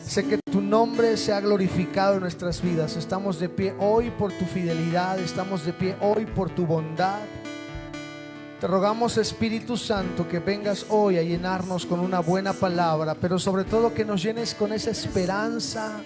Sé que tu nombre se ha glorificado en nuestras vidas. Estamos de pie hoy por tu fidelidad, estamos de pie hoy por tu bondad. Te rogamos, Espíritu Santo, que vengas hoy a llenarnos con una buena palabra, pero sobre todo que nos llenes con esa esperanza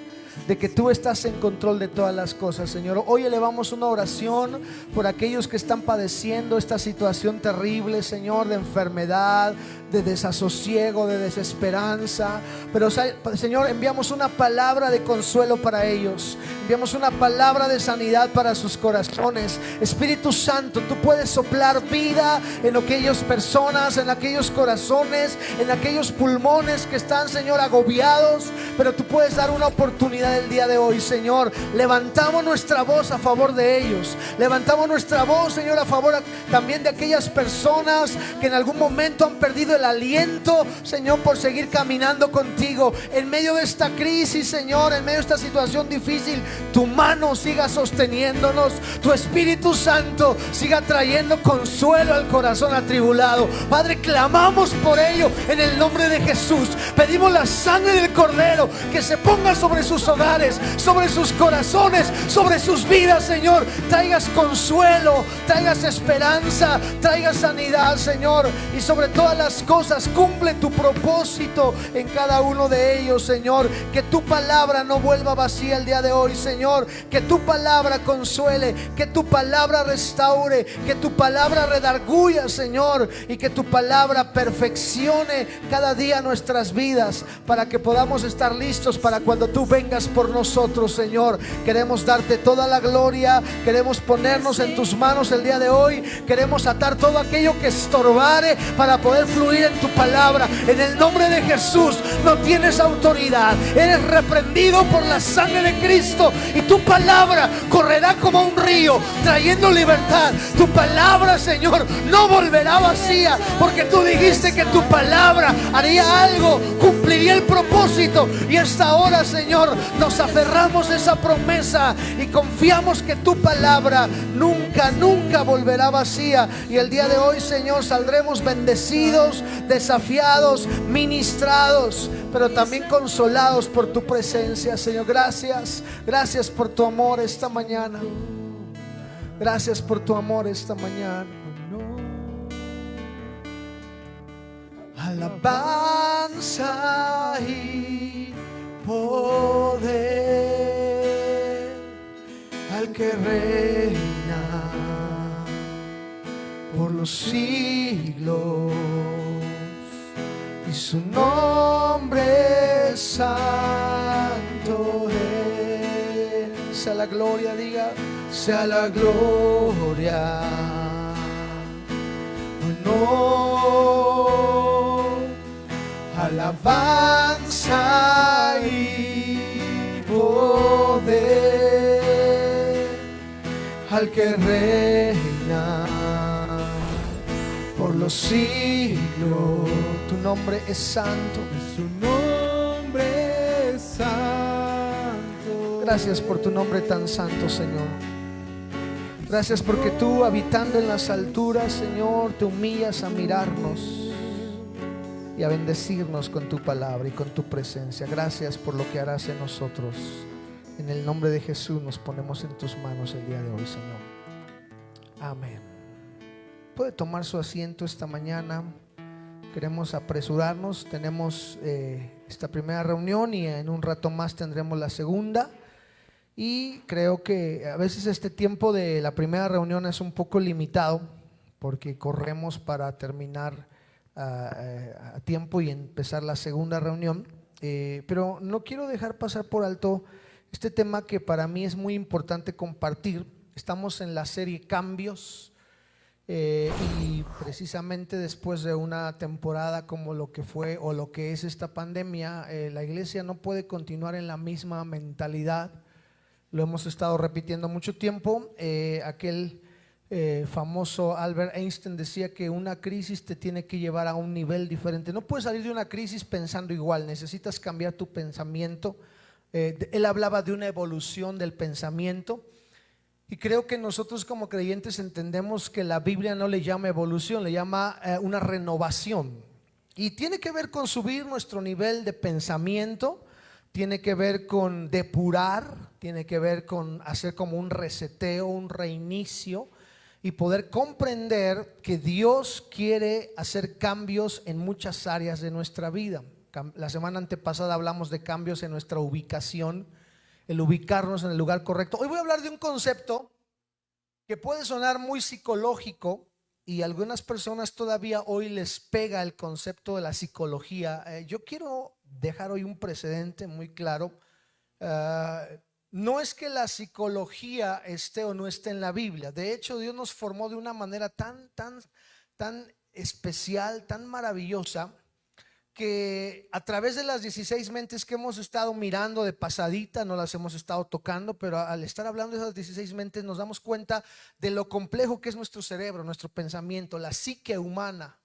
de que tú estás en control de todas las cosas, Señor. Hoy elevamos una oración por aquellos que están padeciendo esta situación terrible, Señor, de enfermedad, de desasosiego, de desesperanza. Pero, Señor, enviamos una palabra de consuelo para ellos. Enviamos una palabra de sanidad para sus corazones. Espíritu Santo, tú puedes soplar vida en aquellas personas, en aquellos corazones, en aquellos pulmones que están, Señor, agobiados. Pero tú puedes dar una oportunidad el día de hoy, Señor. Levantamos nuestra voz a favor de ellos. Levantamos nuestra voz, Señor, a favor también de aquellas personas que en algún momento han perdido el aliento, Señor, por seguir caminando contigo. En medio de esta crisis, Señor, en medio de esta situación difícil, tu mano siga sosteniéndonos. Tu Espíritu Santo siga trayendo consuelo al corazón atribulado. Padre, clamamos por ello en el nombre de Jesús. Pedimos la sangre del Cordero que se ponga sobre sus hogares, sobre sus corazones, sobre sus vidas, Señor. Traigas consuelo, traigas esperanza, traigas sanidad, Señor. Y sobre todas las cosas, cumple tu propósito en cada uno de ellos, Señor. Que tu palabra no vuelva vacía el día de hoy, Señor. Que tu palabra consuele, que tu palabra restaure, que tu palabra redarguya, Señor. Y que tu palabra perfeccione cada día nuestras vidas, para que podamos estar listos para cuando tú vengas por nosotros, Señor. Queremos darte toda la gloria. Queremos ponernos en tus manos el día de hoy. Queremos atar todo aquello que estorbare para poder fluir en tu palabra. En el nombre de Jesús, no tienes autoridad. Eres reprendido por la sangre de Cristo. Y tu palabra correrá como un río, trayendo libertad. Tu palabra, Señor, no volverá vacía, porque tú dijiste que tu palabra haría algo, cumpliría el propósito. Y esta hora, Señor, nos aferramos a esa promesa y confiamos que tu palabra nunca, nunca volverá vacía. Y el día de hoy, Señor, saldremos bendecidos, desafiados, ministrados, pero también consolados por tu presencia, Señor. Gracias, gracias por tu amor esta mañana. Gracias por tu amor esta mañana. Alabanza y poder al que reina por los siglos, y su nombre es santo es. Sea la gloria, diga, sea la gloria. No, alabanza y poder al que reina por los siglos. Tu nombre es santo. Su nombre es santo. Gracias por tu nombre tan santo, Señor. Gracias porque tú, habitando en las alturas, Señor, te humillas a mirarnos y a bendecirnos con tu palabra y con tu presencia. Gracias por lo que harás en nosotros. En el nombre de Jesús nos ponemos en tus manos el día de hoy, Señor. Amén. Puede tomar su asiento esta mañana. Queremos apresurarnos. Tenemos esta primera reunión y en un rato más tendremos la segunda. Y creo que a veces este tiempo de la primera reunión es un poco limitado, porque corremos para terminar a tiempo y empezar la segunda reunión. Pero no quiero dejar pasar por alto este tema que para mí es muy importante compartir. Estamos en la serie Cambios. Y precisamente después de una temporada como lo que fue o lo que es esta pandemia, la iglesia no puede continuar en la misma mentalidad. Lo hemos estado repitiendo mucho tiempo. Aquel famoso Albert Einstein decía que una crisis te tiene que llevar a un nivel diferente. No puedes salir de una crisis pensando igual, necesitas cambiar tu pensamiento. Él hablaba de una evolución del pensamiento. Y creo que nosotros como creyentes entendemos que la Biblia no le llama evolución, le llama una renovación. Y tiene que ver con subir nuestro nivel de pensamiento tiene que ver con depurar, tiene que ver con hacer como un reseteo, un reinicio y poder comprender que Dios quiere hacer cambios en muchas áreas de nuestra vida. La semana antepasada hablamos de cambios en nuestra ubicación, el ubicarnos en el lugar correcto. Hoy voy a hablar de un concepto que puede sonar muy psicológico y a algunas personas todavía hoy les pega el concepto de la psicología. Yo quiero dejar hoy un precedente muy claro. No es que la psicología esté o no esté en la Biblia. De hecho, Dios nos formó de una manera tan especial, tan maravillosa, que a través de las 16 mentes que hemos estado mirando de pasadita, no las hemos estado tocando, pero al estar hablando de esas 16 mentes nos damos cuenta de lo complejo que es nuestro cerebro, nuestro pensamiento, la psique humana,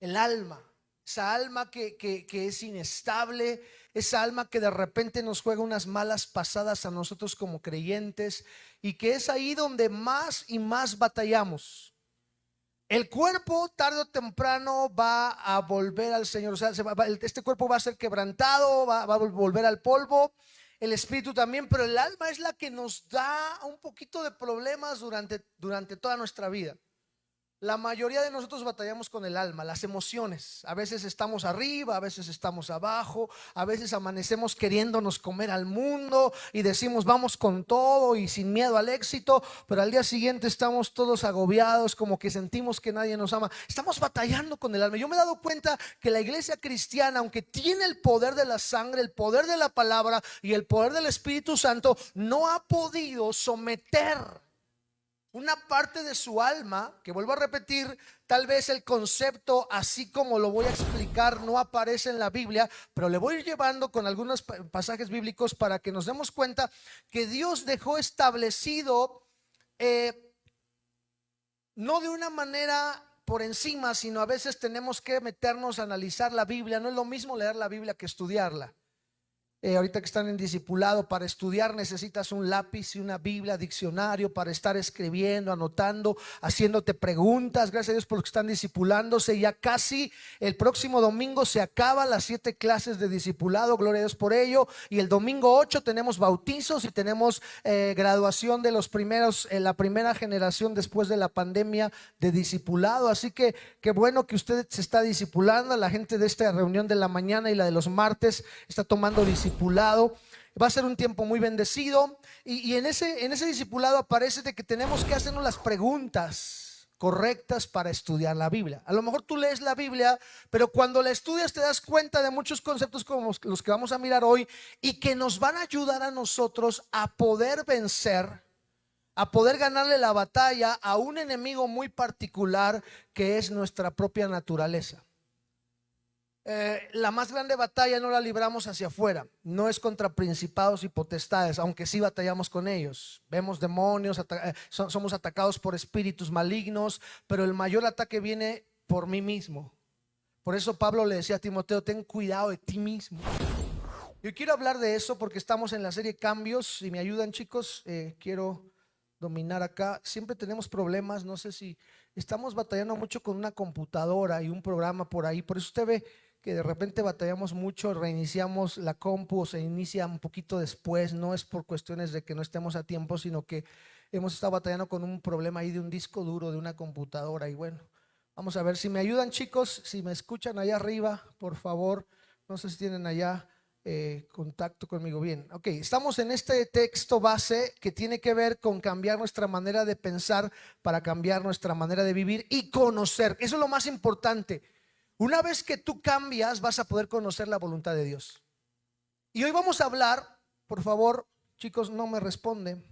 el alma, esa alma que es inestable, esa alma que de repente nos juega unas malas pasadas a nosotros como creyentes, y que es ahí donde más y más batallamos. El cuerpo tarde o temprano va a volver al Señor, o sea, este cuerpo va a ser quebrantado, va a volver al polvo, el espíritu también, pero el alma es la que nos da un poquito de problemas durante toda nuestra vida. La mayoría de nosotros batallamos con el alma, las emociones. A veces estamos arriba, a veces estamos abajo, a veces amanecemos queriéndonos comer al mundo y decimos vamos con todo y sin miedo al éxito, pero al día siguiente estamos todos agobiados, como que sentimos que nadie nos ama. Estamos batallando con el alma. Yo me he dado cuenta que la iglesia cristiana, aunque tiene el poder de la sangre, el poder de la palabra y el poder del Espíritu Santo, no ha podido someter una parte de su alma, que vuelvo a repetir, tal vez el concepto así como lo voy a explicar no aparece en la Biblia, pero le voy a ir llevando con algunos pasajes bíblicos para que nos demos cuenta que Dios dejó establecido, no de una manera por encima, sino a veces tenemos que meternos a analizar la Biblia. No es lo mismo leer la Biblia que estudiarla. Ahorita que están en discipulado, para estudiar necesitas un lápiz y una Biblia, diccionario, para estar escribiendo, anotando, haciéndote preguntas. Gracias a Dios por los que están discipulándose. Ya casi el próximo domingo se acaban las 7 clases de discipulado, gloria a Dios por ello. Y el domingo 8 tenemos bautizos y tenemos graduación de los primeros, la primera generación después de la pandemia de discipulado. Así que qué bueno que usted se está discipulando. La gente de esta reunión de la mañana y la de los martes está tomando discipulado. Va a ser un tiempo muy bendecido y en ese discipulado aparece de que tenemos que hacernos las preguntas correctas para estudiar la Biblia. A lo mejor tú lees la Biblia, pero cuando la estudias te das cuenta de muchos conceptos como los que vamos a mirar hoy y que nos van a ayudar a nosotros a poder vencer, a poder ganarle la batalla a un enemigo muy particular que es nuestra propia naturaleza. La más grande batalla no la libramos hacia afuera, no es contra principados y potestades, aunque sí batallamos con ellos. Vemos demonios, somos atacados por espíritus malignos, pero el mayor ataque viene por mí mismo. Por eso Pablo le decía a Timoteo: ten cuidado de ti mismo. Yo quiero hablar de eso porque estamos en la serie Cambios. Si me ayudan, chicos, quiero dominar acá. Siempre tenemos problemas, no sé si estamos batallando mucho con una computadora y un programa por ahí. Por eso usted ve que de repente batallamos mucho, reiniciamos la compu o se inicia un poquito después. No es por cuestiones de que no estemos a tiempo, sino que hemos estado batallando con un problema ahí de un disco duro de una computadora. Y bueno, vamos a ver si me ayudan, chicos, si me escuchan allá arriba, por favor. No sé si tienen allá contacto conmigo. Bien, ok, estamos en este texto base que tiene que ver con cambiar nuestra manera de pensar para cambiar nuestra manera de vivir y conocer. Eso es lo más importante. Una vez que tú cambias, vas a poder conocer la voluntad de Dios. Y hoy vamos a hablar, por favor, chicos, no me responden.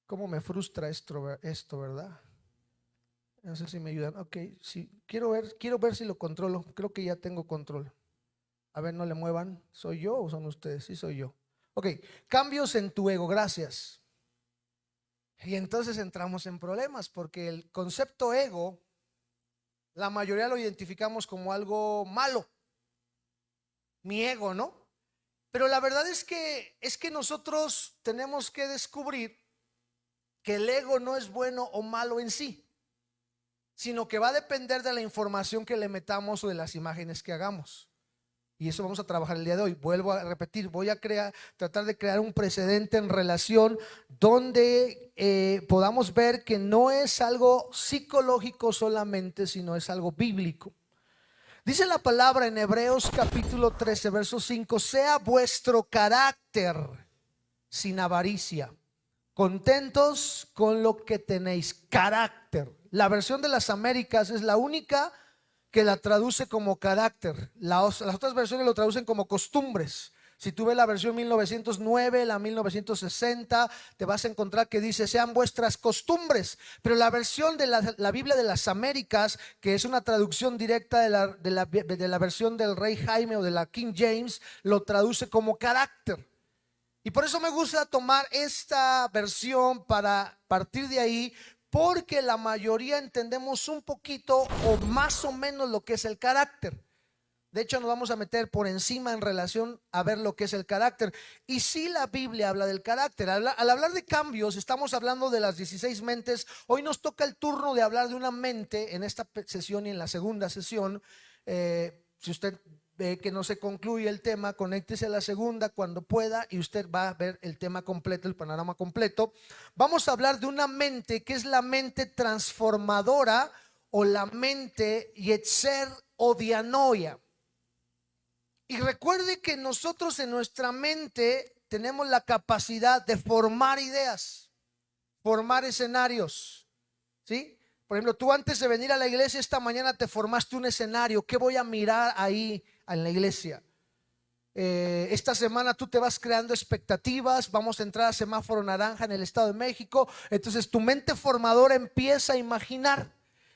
¿Cómo me frustra esto, verdad? No sé si me ayudan. Ok, sí, quiero ver si lo controlo. Creo que ya tengo control. A ver, no le muevan. ¿Soy yo o son ustedes? Sí, soy yo. Ok, cambios en tu ego, gracias. Y entonces entramos en problemas porque el concepto ego, la mayoría lo identificamos como algo malo. Mi ego, ¿no? Pero la verdad es que nosotros tenemos que descubrir que el ego no es bueno o malo en sí, sino que va a depender de la información que le metamos o de las imágenes que hagamos. Y eso vamos a trabajar el día de hoy. Vuelvo a repetir, voy a tratar de crear un precedente en relación donde podamos ver que no es algo psicológico solamente, sino es algo bíblico. Dice la palabra en Hebreos capítulo 13, verso 5: sea vuestro carácter sin avaricia, contentos con lo que tenéis. Carácter. La versión de las Américas es la única que la traduce como carácter. Las otras versiones lo traducen como costumbres. Si tú ves la versión 1909, la 1960, te vas a encontrar que dice sean vuestras costumbres. Pero la versión de la Biblia de las Américas, que es una traducción directa de la versión del Rey Jaime o de la King James, lo traduce como carácter. Y por eso me gusta tomar esta versión para partir de ahí, porque la mayoría entendemos un poquito o más o menos lo que es el carácter. De hecho, nos vamos a meter por encima en relación a ver lo que es el carácter. Y si la Biblia habla del carácter, al hablar de cambios, estamos hablando de las 16 mentes. Hoy nos toca el turno de hablar de una mente en esta sesión y en la segunda sesión. Si usted ve que no se concluye el tema, conéctese a la segunda cuando pueda y usted va a ver el tema completo, el panorama completo. Vamos a hablar de una mente que es la mente transformadora o la mente Yetzer o Dianoia. Y recuerde que nosotros en nuestra mente tenemos la capacidad de formar ideas, formar escenarios, ¿sí? Por ejemplo, tú antes de venir a la iglesia esta mañana te formaste un escenario. ¿Qué voy a mirar ahí en la iglesia? Esta semana tú te vas creando expectativas. Vamos a entrar a semáforo naranja en el Estado de México. Entonces tu mente formadora empieza a imaginar,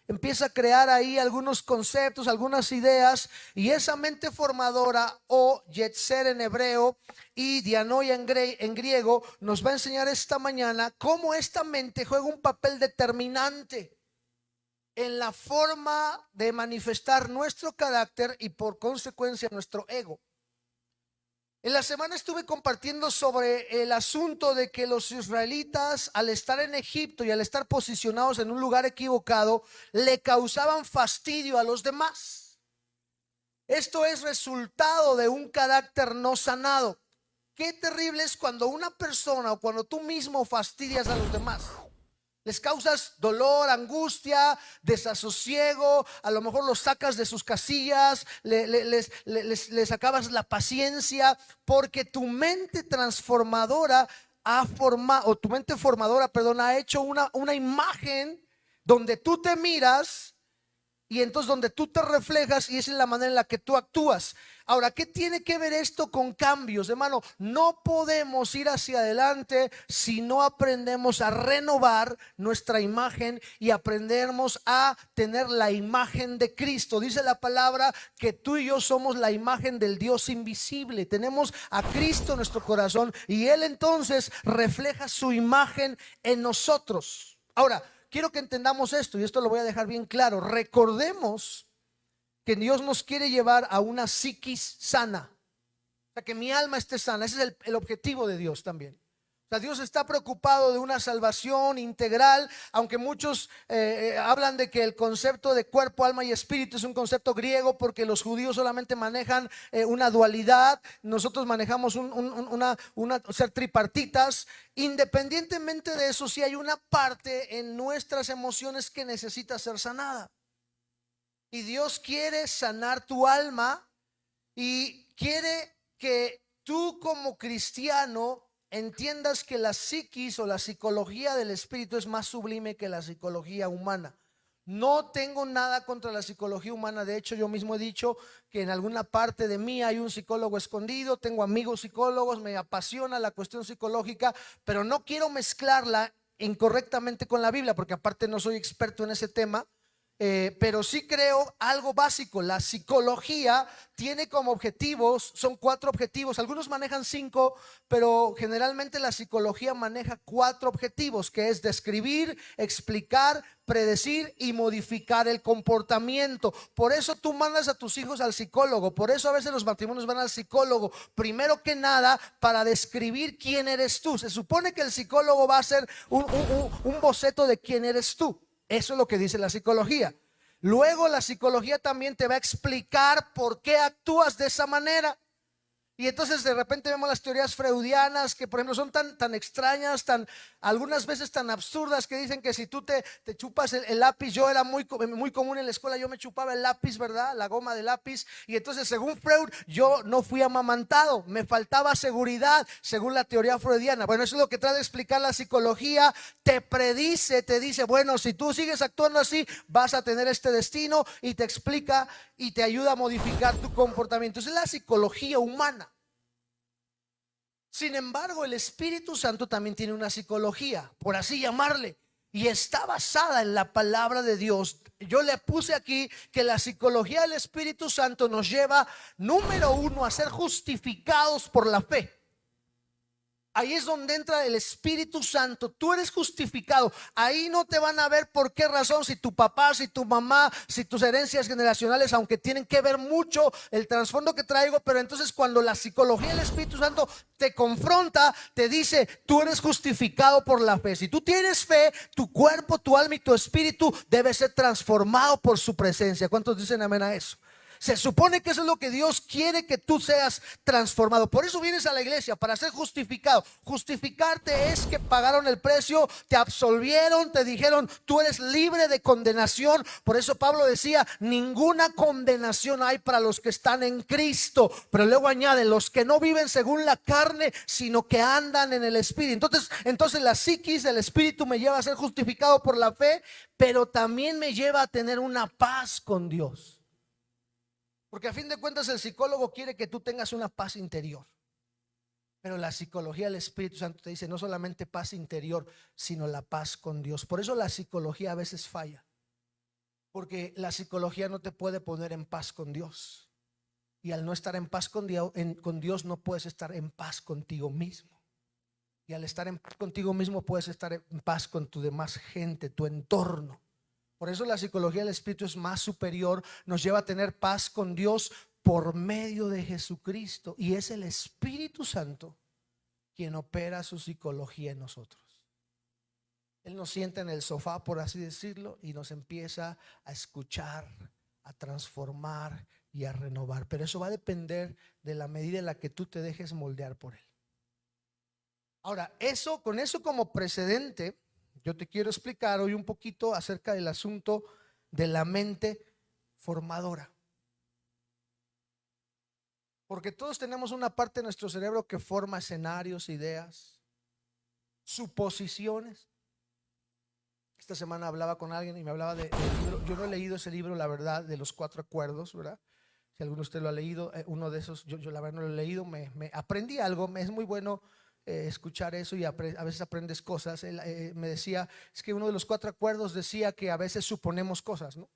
empieza a crear ahí algunos conceptos, algunas ideas. Y esa mente formadora, o Yetzer en hebreo y Dianoia en griego, nos va a enseñar esta mañana cómo esta mente juega un papel determinante en la forma de manifestar nuestro carácter y por consecuencia nuestro ego. En la semana estuve compartiendo sobre el asunto de que los israelitas, al estar en Egipto y al estar posicionados en un lugar equivocado, le causaban fastidio a los demás. Esto es resultado de un carácter no sanado. Qué terrible es cuando una persona o cuando tú mismo fastidias a los demás. Les causas dolor, angustia, desasosiego, a lo mejor los sacas de sus casillas, les acabas la paciencia, porque tu mente transformadora ha formado, o tu mente formadora, perdón, ha hecho una imagen donde tú te miras y entonces donde tú te reflejas, y esa es la manera en la que tú actúas. Ahora, ¿qué tiene que ver esto con cambios, hermano? No podemos ir hacia adelante si no aprendemos a renovar nuestra imagen y aprendemos a tener la imagen de Cristo. Dice la palabra que tú y yo somos la imagen del Dios invisible. Tenemos a Cristo en nuestro corazón y Él entonces refleja su imagen en nosotros. Ahora, quiero que entendamos esto, y esto lo voy a dejar bien claro. Recordemos que Dios nos quiere llevar a una psiquis sana, o sea, que mi alma esté sana. Ese es el objetivo de Dios también. O sea, Dios está preocupado de una salvación integral, aunque muchos hablan de que el concepto de cuerpo, alma y espíritu es un concepto griego, porque los judíos solamente manejan una dualidad. Nosotros manejamos ser tripartitas. Independientemente de eso, sí hay una parte en nuestras emociones que necesita ser sanada. Y Dios quiere sanar tu alma y quiere que tú como cristiano entiendas que la psiquis o la psicología del espíritu es más sublime que la psicología humana. No tengo nada contra la psicología humana. De hecho, yo mismo he dicho que en alguna parte de mí hay un psicólogo escondido. Tengo amigos psicólogos, me apasiona la cuestión psicológica, pero no quiero mezclarla incorrectamente con la Biblia, porque aparte no soy experto en ese tema. Pero sí creo algo básico. La psicología tiene como objetivos, son 4 objetivos. Algunos manejan 5, pero generalmente la psicología maneja 4 objetivos, que es describir, explicar, predecir y modificar el comportamiento. Por eso tú mandas a tus hijos al psicólogo. Por eso a veces los matrimonios van al psicólogo, primero que nada para describir quién eres tú. Se supone que el psicólogo va a hacer un boceto de quién eres tú. Eso es lo que dice la psicología. Luego la psicología también te va a explicar por qué actúas de esa manera. Y entonces de repente vemos las teorías freudianas que, por ejemplo, son tan extrañas, algunas veces tan absurdas, que dicen que si tú te chupas el lápiz. Yo era muy común en la escuela, yo me chupaba el lápiz, ¿verdad? La goma de lápiz. Y entonces, según Freud, yo no fui amamantado, me faltaba seguridad, según la teoría freudiana. Bueno, eso es lo que trata de explicar la psicología. Te predice, te dice, bueno, si tú sigues actuando así, vas a tener este destino, y te explica y te ayuda a modificar tu comportamiento. Esa es la psicología humana. Sin embargo, el Espíritu Santo también tiene una psicología, por así llamarle, y está basada en la palabra de Dios. Yo le puse aquí que la psicología del Espíritu Santo nos lleva, número uno, a ser justificados por la fe. Ahí es donde entra el Espíritu Santo. Tú eres justificado. Ahí no te van a ver por qué razón, si tu papá, si tu mamá, si tus herencias generacionales, aunque tienen que ver mucho el trasfondo que traigo. Pero entonces, cuando la psicología del Espíritu Santo te confronta, te dice, tú eres justificado por la fe. Si tú tienes fe, tu cuerpo, tu alma y tu espíritu debe ser transformado por su presencia. ¿Cuántos dicen amén a eso? Se supone que eso es lo que Dios quiere, que tú seas transformado. Por eso vienes a la iglesia, para ser justificado. Justificarte es que pagaron el precio, te absolvieron, te dijeron, tú eres libre de condenación. Por eso Pablo decía, ninguna condenación hay para los que están en Cristo. Pero luego añade, los que no viven según la carne, sino que andan en el Espíritu. Entonces la psiquis del Espíritu me lleva a ser justificado por la fe, pero también me lleva a tener una paz con Dios. Porque a fin de cuentas el psicólogo quiere que tú tengas una paz interior. Pero la psicología del Espíritu Santo te dice no solamente paz interior, sino la paz con Dios. Por eso la psicología a veces falla. Porque la psicología no te puede poner en paz con Dios. Y al no estar en paz con Dios, no puedes estar en paz contigo mismo. Y al estar en paz contigo mismo, puedes estar en paz con tu demás gente, tu entorno. Por eso la psicología del Espíritu es más superior, nos lleva a tener paz con Dios por medio de Jesucristo. Y es el Espíritu Santo quien opera su psicología en nosotros. Él nos sienta en el sofá, por así decirlo, y nos empieza a escuchar, a transformar y a renovar. Pero eso va a depender de la medida en la que tú te dejes moldear por Él. Ahora, con eso como precedente, yo te quiero explicar hoy un poquito acerca del asunto de la mente formadora. Porque todos tenemos una parte de nuestro cerebro que forma escenarios, ideas, suposiciones. Esta semana hablaba con alguien y me hablaba del libro. Yo no he leído ese libro, la verdad, de los 4 acuerdos, ¿verdad? Si alguno de ustedes lo ha leído, uno de esos, yo la verdad no lo he leído. Me aprendí algo, es muy bueno escuchar eso, y a veces aprendes cosas. Él me decía, es que uno de los 4 acuerdos decía que a veces suponemos cosas, ¿no?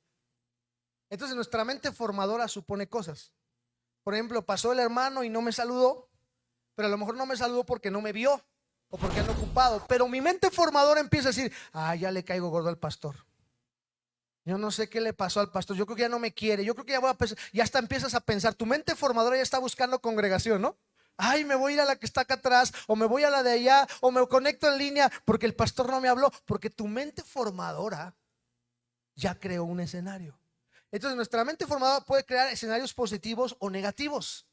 Entonces nuestra mente formadora supone cosas. Por ejemplo, pasó el hermano y no me saludó, pero a lo mejor no me saludó porque no me vio o porque anda ocupado. Pero mi mente formadora empieza a decir, ya le caigo gordo al pastor. Yo no sé qué le pasó al pastor, yo creo que ya no me quiere, yo creo que ya voy a pensar. Ya hasta empiezas a pensar, tu mente formadora ya está buscando congregación, ¿no? Ay, me voy a ir a la que está acá atrás, o me voy a la de allá, o me conecto en línea porque el pastor no me habló. Porque tu mente formadora ya creó un escenario. Entonces nuestra mente formadora puede crear escenarios positivos o negativos,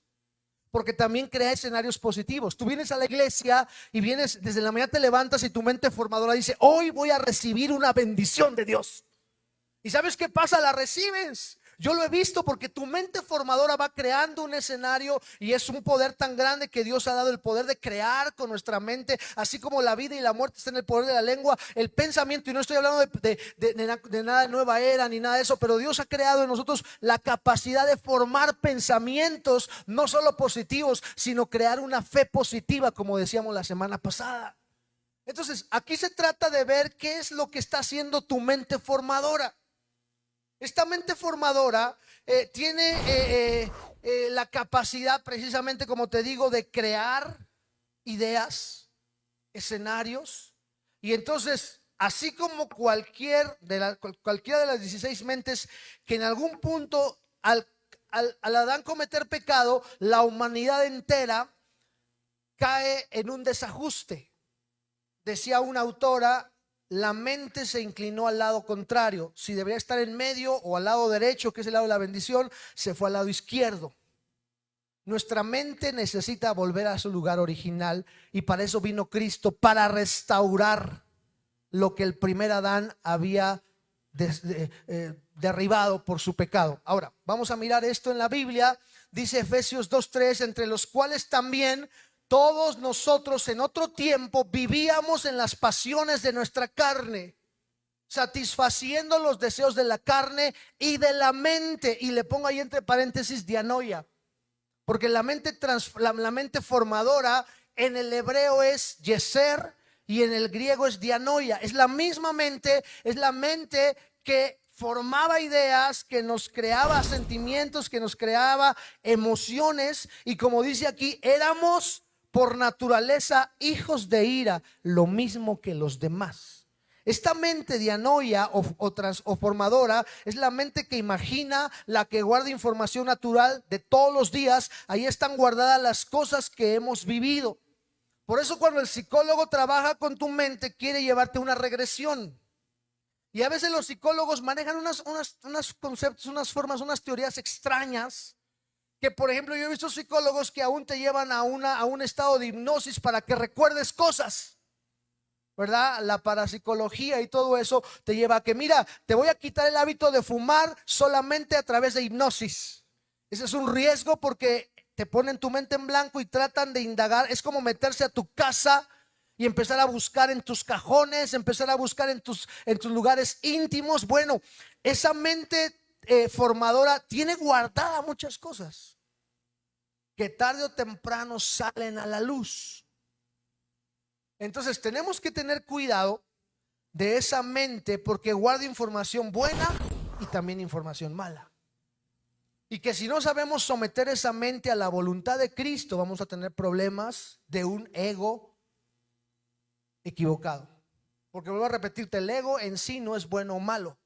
porque también crea escenarios positivos. Tú vienes a la iglesia y vienes, desde la mañana te levantas y tu mente formadora dice, hoy voy a recibir una bendición de Dios. ¿Y sabes qué pasa? La recibes. Yo lo he visto, porque tu mente formadora va creando un escenario, y es un poder tan grande que Dios ha dado, el poder de crear con nuestra mente. Así como la vida y la muerte están en el poder de la lengua, el pensamiento. Y no estoy hablando de nada de nueva era ni nada de eso, pero Dios ha creado en nosotros la capacidad de formar pensamientos, no solo positivos, sino crear una fe positiva, como decíamos la semana pasada. Entonces aquí se trata de ver qué es lo que está haciendo tu mente formadora. Esta mente formadora tiene la capacidad, precisamente como te digo, de crear ideas, escenarios. Y entonces, así como cualquiera de las 16 mentes que en algún punto al Adán cometer pecado, la humanidad entera cae en un desajuste. Decía una autora la mente se inclinó al lado contrario. Si debería estar en medio o al lado derecho, que es el lado de la bendición, se fue al lado izquierdo. Nuestra mente necesita volver a su lugar original, y para eso vino Cristo, para restaurar lo que el primer Adán había derribado por su pecado. Ahora, vamos a mirar esto en la Biblia. Dice Efesios 2:3, entre los cuales también todos nosotros en otro tiempo vivíamos en las pasiones de nuestra carne, satisfaciendo los deseos de la carne y de la mente. Y le pongo ahí entre paréntesis dianoia, porque la mente formadora en el hebreo es yeser y en el griego es dianoia. Es la misma mente, es la mente que formaba ideas, que nos creaba sentimientos, que nos creaba emociones. Y como dice aquí, éramos por naturaleza hijos de ira, lo mismo que los demás. Esta mente dianoia o formadora es la mente que imagina, la que guarda información natural de todos los días. Ahí están guardadas las cosas que hemos vivido. Por eso cuando el psicólogo trabaja con tu mente, quiere llevarte una regresión. Y a veces los psicólogos manejan unos conceptos, unas formas, unas teorías extrañas, que por ejemplo yo he visto psicólogos que aún te llevan a un estado de hipnosis para que recuerdes cosas, ¿verdad? La parapsicología y todo eso te lleva a que, mira, te voy a quitar el hábito de fumar solamente a través de hipnosis. Ese es un riesgo porque te ponen tu mente en blanco y tratan de indagar. Es como meterse a tu casa y empezar a buscar en tus cajones, empezar a buscar en tus lugares íntimos. Bueno, esa mente formadora tiene guardada muchas cosas que tarde o temprano salen a la luz. Entonces tenemos que tener cuidado de esa mente, porque guarda información buena y también información mala. Y que si no sabemos someter esa mente a la voluntad de Cristo, vamos a tener problemas de un ego equivocado. Porque vuelvo a repetirte, el ego en sí no es bueno o malo.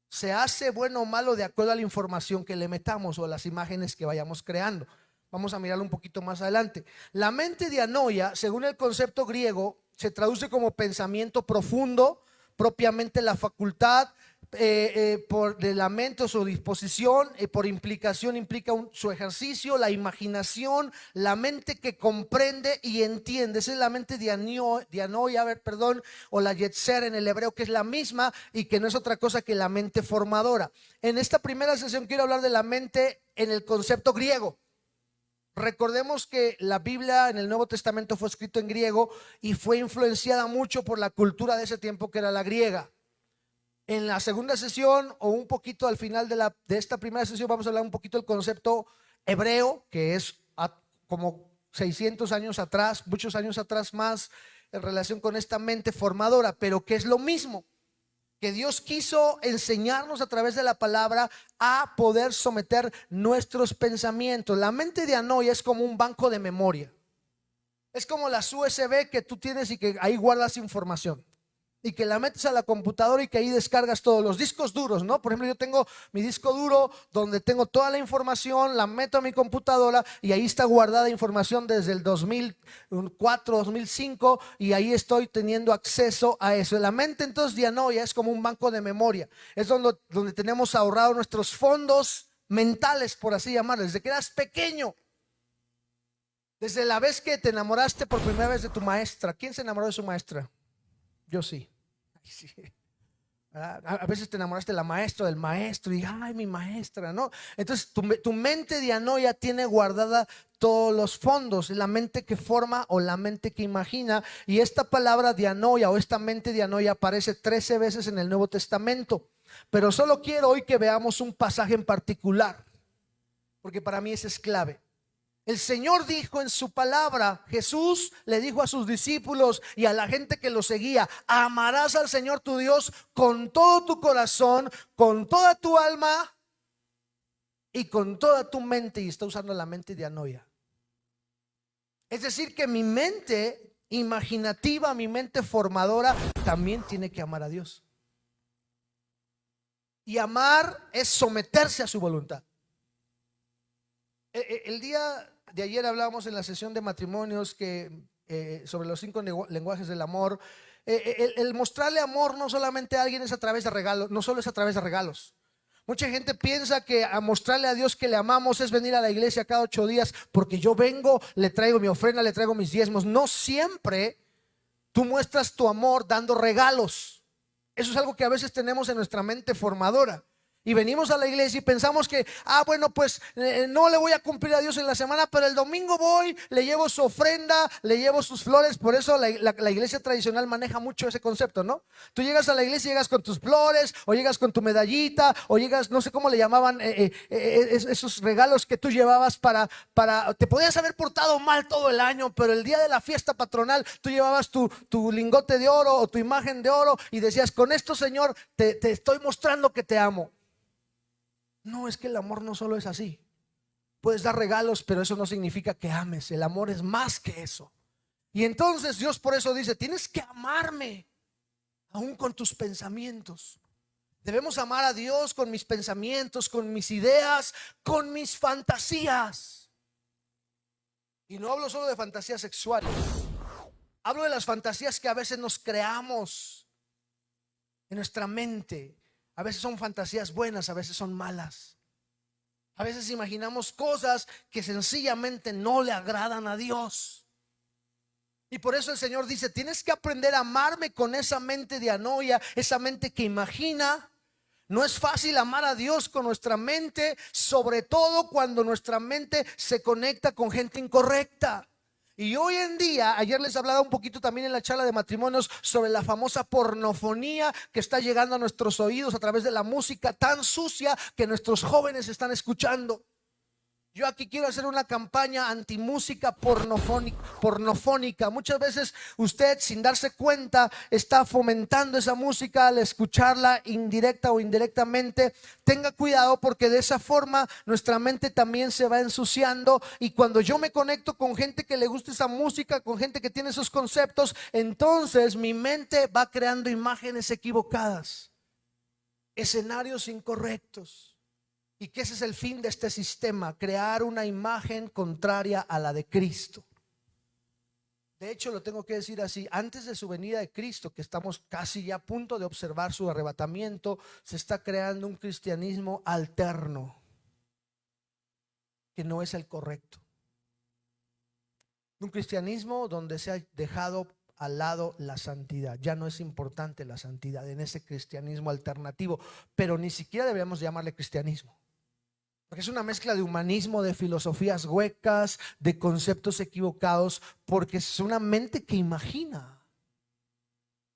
Se hace bueno o malo de acuerdo a la información que le metamos o a las imágenes que vayamos creando. Vamos a mirarlo un poquito más adelante. La mente dianoia, según el concepto griego, se traduce como pensamiento profundo, propiamente la facultad de la mente o su disposición, por implicación implica su ejercicio, la imaginación, la mente que comprende y entiende. Esa es la mente dianoia, o la yetzer en el hebreo, que es la misma y que no es otra cosa que la mente formadora. En esta primera sesión quiero hablar de la mente en el concepto griego. Recordemos que la Biblia en el Nuevo Testamento fue escrito en griego y fue influenciada mucho por la cultura de ese tiempo, que era la griega. En la segunda sesión, o un poquito al final de esta primera sesión, vamos a hablar un poquito del concepto hebreo, que es como 600 años atrás, muchos años atrás más, en relación con esta mente formadora, pero que es lo mismo. Que Dios quiso enseñarnos a través de la palabra a poder someter nuestros pensamientos. La mente dianoia es como un banco de memoria. Es como las USB que tú tienes y que ahí guardas información, y que la metes a la computadora y que ahí descargas todos los discos duros, ¿no? Por ejemplo, yo tengo mi disco duro donde tengo toda la información, la meto a mi computadora y ahí está guardada información desde el 2004, 2005, y ahí estoy teniendo acceso a eso. La mente entonces dianoia es como un banco de memoria. Es donde tenemos ahorrado nuestros fondos mentales, por así llamarlo, desde que eras pequeño. Desde la vez que te enamoraste por primera vez de tu maestra. ¿Quién se enamoró de su maestra? Yo sí. Sí. A veces te enamoraste de la maestra, del maestro, y ay, mi maestra, ¿no? Entonces tu mente dianoia tiene guardada todos los fondos, la mente que forma o la mente que imagina. Y esta palabra dianoia o esta mente dianoia aparece 13 veces en el Nuevo Testamento. Pero solo quiero hoy que veamos un pasaje en particular, porque para mí ese es clave. El Señor dijo en su palabra, Jesús le dijo a sus discípulos y a la gente que lo seguía: amarás al Señor tu Dios con todo tu corazón, con toda tu alma y con toda tu mente. Y está usando la mente dianoia. Es decir, que mi mente imaginativa, mi mente formadora, también tiene que amar a Dios. Y amar es someterse a su voluntad. El día de ayer hablábamos en la sesión de matrimonios sobre los 5 lenguajes del amor, el mostrarle amor no solamente a alguien es a través de regalos, no solo es a través de regalos. Mucha gente piensa que a mostrarle a Dios que le amamos es venir a la iglesia cada 8 días, porque yo vengo, le traigo mi ofrenda, le traigo mis diezmos. No siempre tú muestras tu amor dando regalos. Eso es algo que a veces tenemos en nuestra mente formadora. Y venimos a la iglesia y pensamos que, bueno, pues no le voy a cumplir a Dios en la semana, pero el domingo voy, le llevo su ofrenda, le llevo sus flores. Por eso la iglesia tradicional maneja mucho ese concepto, ¿no? Tú llegas a la iglesia, llegas con tus flores, o llegas con tu medallita, o llegas, no sé cómo le llamaban, esos regalos que tú llevabas para, te podías haber portado mal todo el año, pero el día de la fiesta patronal, tú llevabas tu lingote de oro o tu imagen de oro y decías, con esto, Señor, te estoy mostrando que te amo. No, es que el amor no solo es así. Puedes dar regalos, pero eso no significa que ames. El amor es más que eso. Y entonces Dios por eso dice, tienes que amarme aún con tus pensamientos. Debemos amar a Dios con mis pensamientos, con mis ideas, con mis fantasías. Y no hablo solo de fantasías sexuales. Hablo de las fantasías que a veces nos creamos en nuestra mente. A veces son fantasías buenas, a veces son malas. A veces imaginamos cosas que sencillamente no le agradan a Dios. Y por eso el Señor dice, tienes que aprender a amarme con esa mente de anoia, esa mente que imagina. No es fácil amar a Dios con nuestra mente, sobre todo cuando nuestra mente se conecta con gente incorrecta. Y hoy en día, ayer les hablaba un poquito también en la charla de matrimonios sobre la famosa pornofonía que está llegando a nuestros oídos a través de la música tan sucia que nuestros jóvenes están escuchando. Yo aquí quiero hacer una campaña antimúsica pornofónica. Muchas veces usted, sin darse cuenta, está fomentando esa música al escucharla indirecta o indirectamente. Tenga cuidado, porque de esa forma nuestra mente también se va ensuciando. Y cuando yo me conecto con gente que le gusta esa música, con gente que tiene esos conceptos, entonces mi mente va creando imágenes equivocadas, escenarios incorrectos. Y que ese es el fin de este sistema, crear una imagen contraria a la de Cristo. De hecho, lo tengo que decir así, antes de su venida de Cristo, que estamos casi ya a punto de observar su arrebatamiento, se está creando un cristianismo alterno, que no es el correcto. Un cristianismo donde se ha dejado al lado la santidad. Ya no es importante la santidad en ese cristianismo alternativo, pero ni siquiera deberíamos llamarle cristianismo. Porque es una mezcla de humanismo, de filosofías huecas, de conceptos equivocados, porque es una mente que imagina.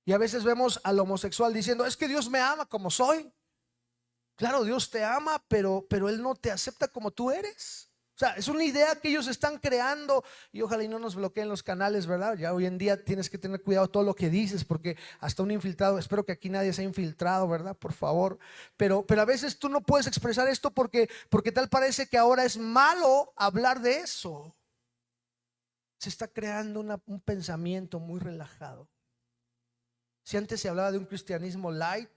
Y a veces vemos al homosexual diciendo, es que Dios me ama como soy. Claro, Dios te ama, pero Él no te acepta como tú eres. O sea, es una idea que ellos están creando. Y ojalá y no nos bloqueen los canales, ¿verdad? Ya hoy en día tienes que tener cuidado todo lo que dices, porque hasta un infiltrado, espero que aquí nadie sea infiltrado, ¿verdad? Por favor. Pero a veces tú no puedes expresar esto porque tal parece que ahora es malo hablar de eso. Se está creando un pensamiento muy relajado. Si antes se hablaba de un cristianismo light,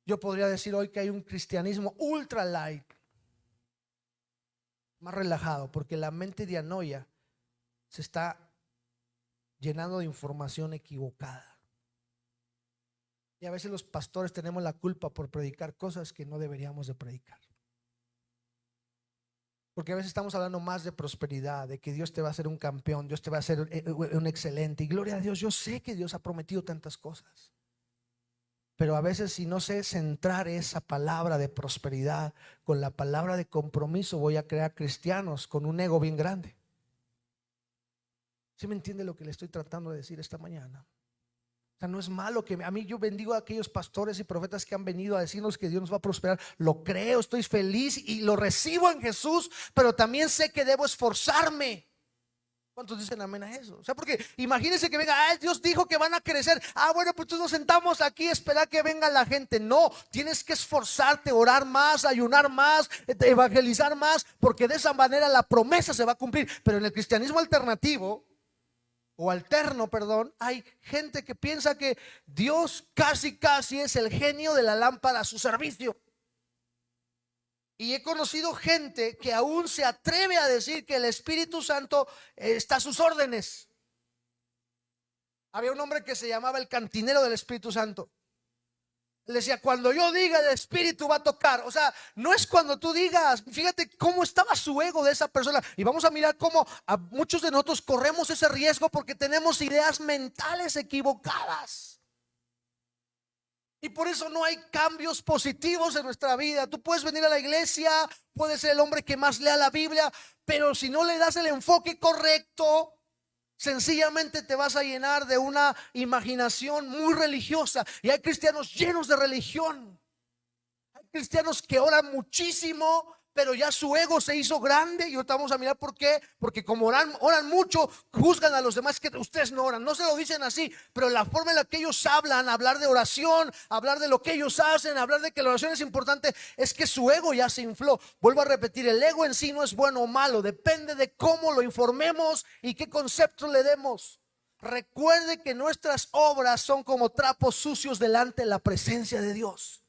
yo podría decir hoy que hay un cristianismo ultra light, más relajado, porque la mente de anoia se está llenando de información equivocada. Y a veces los pastores tenemos la culpa por predicar cosas que no deberíamos de predicar. Porque a veces estamos hablando más de prosperidad, de que Dios te va a hacer un campeón, Dios te va a hacer un excelente. Y gloria a Dios, yo sé que Dios ha prometido tantas cosas. Pero a veces, si no sé centrar esa palabra de prosperidad con la palabra de compromiso, voy a crear cristianos con un ego bien grande. ¿Sí me entiende lo que le estoy tratando de decir esta mañana? O sea, no es malo que a mí, yo bendigo a aquellos pastores y profetas que han venido a decirnos que Dios nos va a prosperar. Lo creo, estoy feliz y lo recibo en Jesús, pero también sé que debo esforzarme. ¿Cuántos dicen amén a eso? O sea, porque imagínense que venga, Dios dijo que van a crecer. Bueno, pues entonces nos sentamos aquí a esperar que venga la gente. No, tienes que esforzarte, orar más, ayunar más, evangelizar más, porque de esa manera la promesa se va a cumplir. Pero en el cristianismo alternativo o alterno, perdón, hay gente que piensa que Dios casi es el genio de la lámpara a su servicio. Y he conocido gente que aún se atreve a decir que el Espíritu Santo está a sus órdenes. Había un hombre que se llamaba el cantinero del Espíritu Santo. Él decía, cuando yo diga, el Espíritu va a tocar. O sea, no es cuando tú digas. Fíjate cómo estaba su ego de esa persona. Y vamos a mirar cómo a muchos de nosotros corremos ese riesgo porque tenemos ideas mentales equivocadas. Y por eso no hay cambios positivos en nuestra vida. Tú puedes venir a la iglesia, puedes ser el hombre que más lea la Biblia, pero si no le das el enfoque correcto, sencillamente te vas a llenar de una imaginación muy religiosa. Y hay cristianos llenos de religión. Hay cristianos que oran muchísimo, pero ya su ego se hizo grande. Y ahorita vamos a mirar por qué. Porque como oran mucho, juzgan a los demás que ustedes no oran. No se lo dicen así, pero la forma en la que ellos hablan, hablar de oración, hablar de lo que ellos hacen, hablar de que la oración es importante, es que su ego ya se infló. Vuelvo a repetir, el ego en sí no es bueno o malo, depende de cómo lo informemos y qué concepto le demos. Recuerde que nuestras obras son como trapos sucios delante de la presencia de Dios.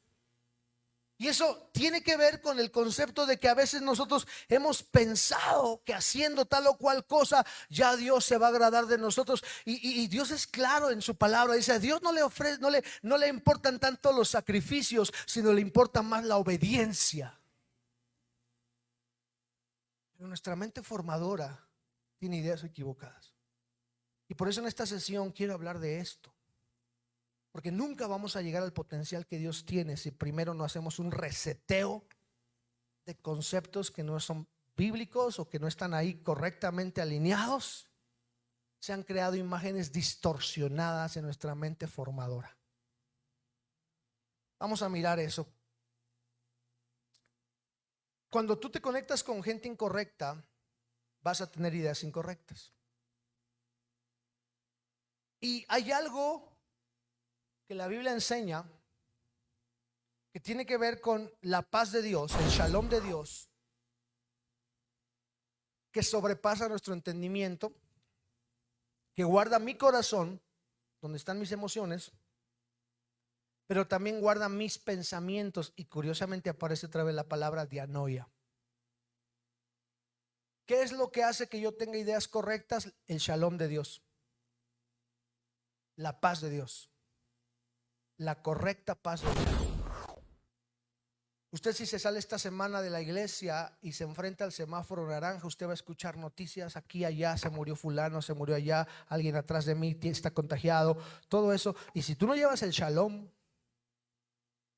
Y eso tiene que ver con el concepto de que a veces nosotros hemos pensado que haciendo tal o cual cosa ya Dios se va a agradar de nosotros. Y Dios es claro en su palabra. Dice, a Dios no le importan tanto los sacrificios, sino le importa más la obediencia. Pero nuestra mente formadora tiene ideas equivocadas. Y por eso en esta sesión quiero hablar de esto. Porque nunca vamos a llegar al potencial que Dios tiene si primero no hacemos un reseteo de conceptos que no son bíblicos o que no están ahí correctamente alineados. Se han creado imágenes distorsionadas en nuestra mente formadora. Vamos a mirar eso. Cuando tú te conectas con gente incorrecta, vas a tener ideas incorrectas. Y hay algo que la Biblia enseña que tiene que ver con la paz de Dios, el shalom de Dios, que sobrepasa nuestro entendimiento, que guarda mi corazón, donde están mis emociones, pero también guarda mis pensamientos. Y curiosamente aparece otra vez la palabra dianoia. ¿Qué es lo que hace que yo tenga ideas correctas? El shalom de Dios, la paz de Dios, la correcta paz de Dios. Usted, si se sale esta semana de la iglesia y se enfrenta al semáforo naranja, usted va a escuchar noticias aquí, allá, se murió fulano, se murió allá, alguien atrás de mí está contagiado, todo eso. Y si tú no llevas el shalom,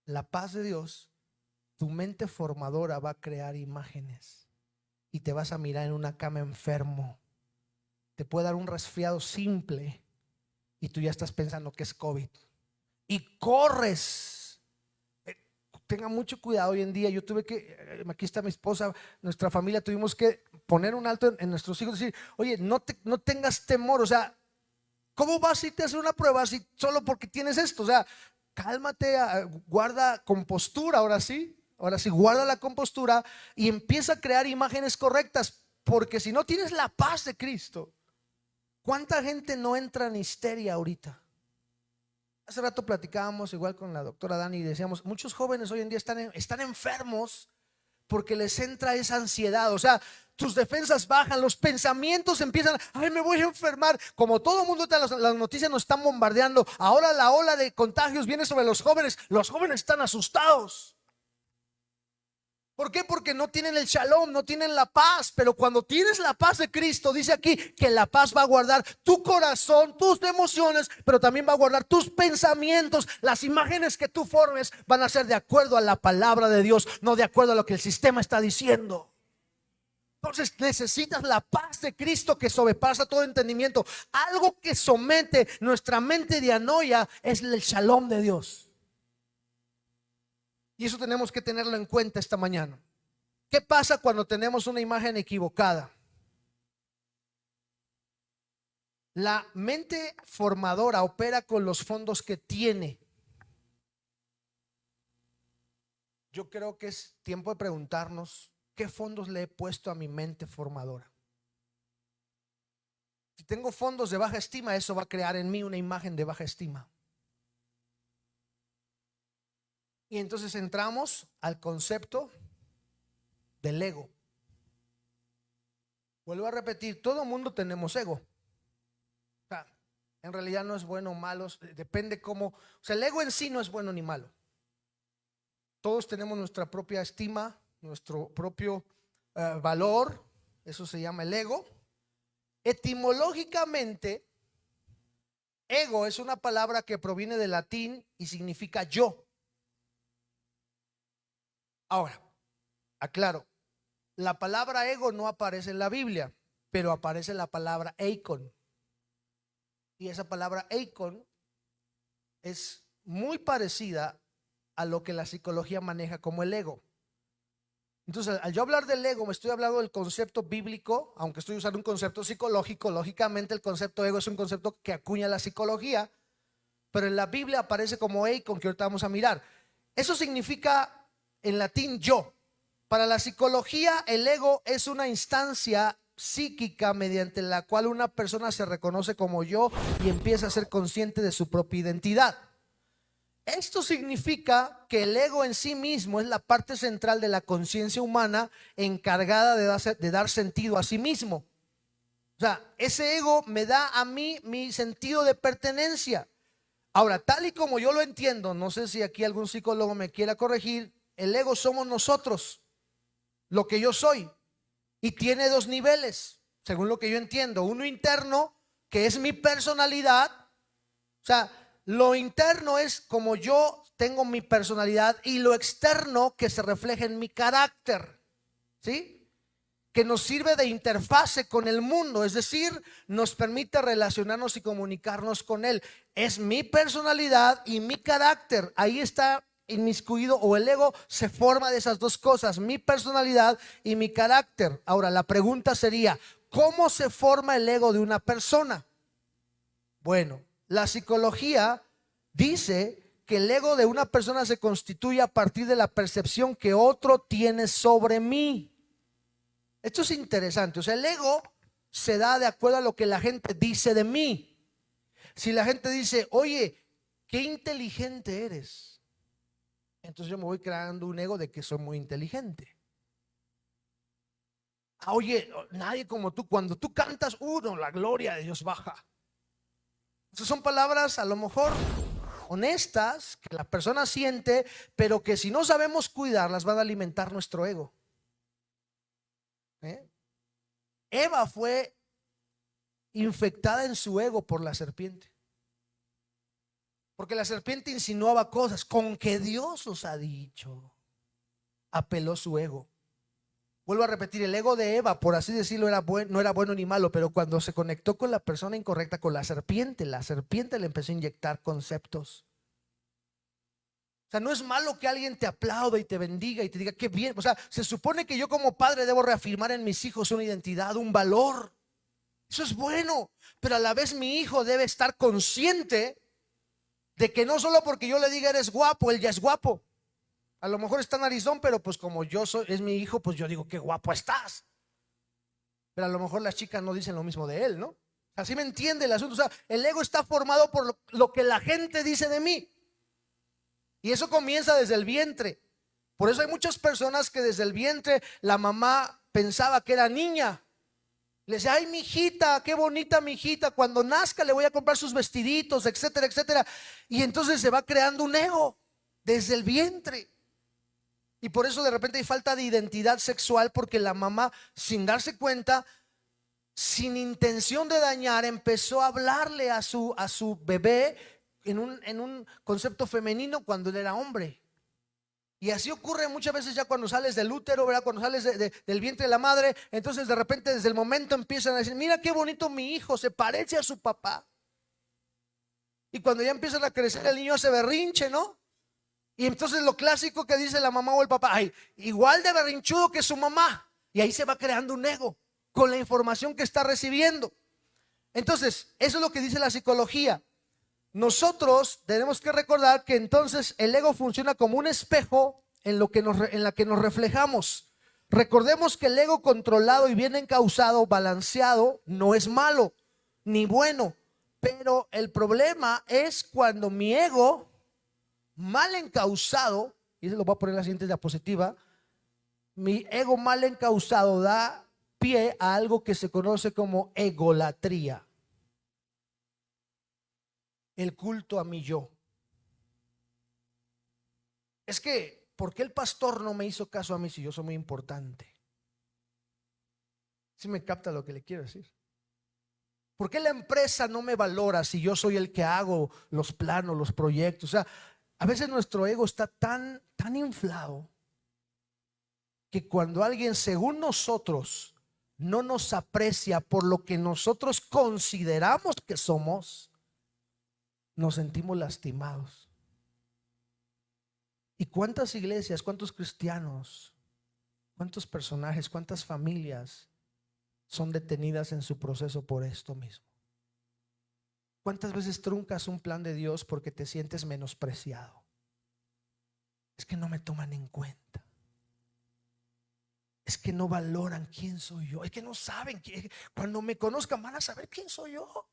la paz de Dios, tu mente formadora va a crear imágenes y te vas a mirar en una cama enfermo. Te puede dar un resfriado simple y tú ya estás pensando que es COVID y corres. Tenga mucho cuidado hoy en día. Yo tuve que, aquí está mi esposa, nuestra familia, tuvimos que poner un alto en nuestros hijos, decir, oye, no tengas temor. O sea, ¿cómo vas a irte a hacer una prueba si solo porque tienes esto? O sea, cálmate, guarda compostura. Ahora sí, guarda la compostura y empieza a crear imágenes correctas, porque si no tienes la paz de Cristo, ¿cuánta gente no entra en histeria ahorita? Hace rato platicábamos igual con la doctora Dani y decíamos, muchos jóvenes hoy en día están enfermos porque les entra esa ansiedad. O sea, tus defensas bajan, los pensamientos empiezan, ay, me voy a enfermar. Como todo el mundo, las noticias nos están bombardeando. Ahora la ola de contagios viene sobre los jóvenes están asustados. ¿Por qué? Porque no tienen el shalom, no tienen la paz. Pero cuando tienes la paz de Cristo, dice aquí que la paz va a guardar tu corazón, tus emociones, pero también va a guardar tus pensamientos. Las imágenes que tú formes van a ser de acuerdo a la palabra de Dios, no de acuerdo a lo que el sistema está diciendo. Entonces necesitas la paz de Cristo que sobrepasa todo entendimiento. Algo que somete nuestra mente de anoia es el shalom de Dios. Y eso tenemos que tenerlo en cuenta esta mañana. ¿Qué pasa cuando tenemos una imagen equivocada? La mente formadora opera con los fondos que tiene. Yo creo que es tiempo de preguntarnos, ¿qué fondos le he puesto a mi mente formadora? Si tengo fondos de baja estima, eso va a crear en mí una imagen de baja estima. Y entonces entramos al concepto del ego. Vuelvo a repetir, todo mundo tenemos ego. O sea, En realidad no es bueno o malo, depende cómo. O sea, el ego en sí no es bueno ni malo. Todos tenemos nuestra propia estima, nuestro propio valor. Eso se llama el ego. Etimológicamente, ego es una palabra que proviene del latín y significa yo. Ahora, aclaro, la palabra ego no aparece en la Biblia, pero aparece la palabra eikon. Y esa palabra eikon es muy parecida a lo que la psicología maneja como el ego. Entonces, al yo hablar del ego, me estoy hablando del concepto bíblico, aunque estoy usando un concepto psicológico. Lógicamente, el concepto ego es un concepto que acuña la psicología, pero en la Biblia aparece como eikon, que ahorita vamos a mirar. Eso significa en latín yo. Para la psicología, el ego es una instancia psíquica mediante la cual una persona se reconoce como yo y empieza a ser consciente de su propia identidad. Esto significa que el ego en sí mismo es la parte central de la conciencia humana encargada de dar sentido a sí mismo. O sea, ese ego me da a mí mi sentido de pertenencia. Ahora, tal y como yo lo entiendo, no sé si aquí algún psicólogo me quiera corregir, el ego somos nosotros, lo que yo soy, y tiene dos niveles, según lo que yo entiendo. Uno interno, que es mi personalidad. O sea, lo interno es como yo tengo mi personalidad, y lo externo que se refleja en mi carácter, ¿sí? Que nos sirve de interfase con el mundo, es decir, nos permite relacionarnos y comunicarnos con él. Es mi personalidad y mi carácter, ahí está inmiscuido, o el ego se forma de esas dos cosas, mi personalidad y mi carácter. Ahora, la pregunta sería, ¿cómo se forma el ego de una persona? Bueno, la psicología dice que el ego de una persona se constituye a partir de la percepción que otro tiene sobre mí. Esto es interesante. O sea, el ego se da de acuerdo a lo que la gente dice de mí. Si la gente dice, oye, qué inteligente eres, entonces yo me voy creando un ego de que soy muy inteligente. Oye, nadie como tú, cuando tú cantas, no, la gloria de Dios baja. Esas son palabras a lo mejor honestas que la persona siente, pero que si no sabemos cuidarlas van a alimentar nuestro ego. Eva fue infectada en su ego por la serpiente, porque la serpiente insinuaba cosas, con que Dios os ha dicho. Apeló su ego. Vuelvo a repetir, el ego de Eva, por así decirlo, no era bueno ni malo, pero cuando se conectó con la persona incorrecta, con la serpiente le empezó a inyectar conceptos. O sea, no es malo que alguien te aplaude y te bendiga y te diga qué bien. O sea, se supone que yo como padre debo reafirmar en mis hijos una identidad, un valor. Eso es bueno, pero a la vez mi hijo debe estar consciente de que no solo porque yo le diga eres guapo, él ya es guapo. A lo mejor está narizón, pero pues como es mi hijo, pues yo digo qué guapo estás. Pero a lo mejor las chicas no dicen lo mismo de él, ¿no? Así me entiende el asunto. O sea, el ego está formado por lo que la gente dice de mí. Y eso comienza desde el vientre. Por eso hay muchas personas que desde el vientre la mamá pensaba que era niña. Le decía, ay, mi hijita, qué bonita mi hijita, cuando nazca le voy a comprar sus vestiditos, etcétera, etcétera. Y entonces se va creando un ego desde el vientre. Y por eso de repente hay falta de identidad sexual, porque la mamá, sin darse cuenta, sin intención de dañar, empezó a hablarle a su bebé en un concepto femenino cuando él era hombre. Y así ocurre muchas veces ya cuando sales del útero, ¿verdad? Cuando sales del vientre de la madre. Entonces de repente desde el momento empiezan a decir, mira qué bonito mi hijo, se parece a su papá. Y cuando ya empiezan a crecer, el niño hace berrinche, ¿no? Y entonces lo clásico que dice la mamá o el papá, ay, igual de berrinchudo que su mamá. Y ahí se va creando un ego con la información que está recibiendo. Entonces, eso es lo que dice la psicología. Nosotros tenemos que recordar que entonces el ego funciona como un espejo en la que nos reflejamos. Recordemos que el ego controlado y bien encauzado, balanceado, no es malo ni bueno. Pero el problema es cuando mi ego mal encauzado, y eso lo voy a poner en la siguiente diapositiva, mi ego mal encauzado da pie a algo que se conoce como egolatría. el culto a mi yo. Es que, ¿por qué el pastor no me hizo caso a mí si yo soy muy importante? ¿Sí me capta lo que le quiero decir? ¿Por qué la empresa no me valora si yo soy el que hago los planos, los proyectos? O sea, a veces nuestro ego está tan inflado que cuando alguien, según nosotros, no nos aprecia por lo que nosotros consideramos que somos, nos sentimos lastimados. ¿Y cuántas iglesias, cuántos cristianos, cuántos personajes, cuántas familias son detenidas en su proceso por esto mismo? ¿Cuántas veces truncas un plan de Dios porque te sientes menospreciado? Es que no me toman en cuenta. Es que no valoran quién soy yo. Es que no saben cuando me conozcan van a saber quién soy yo.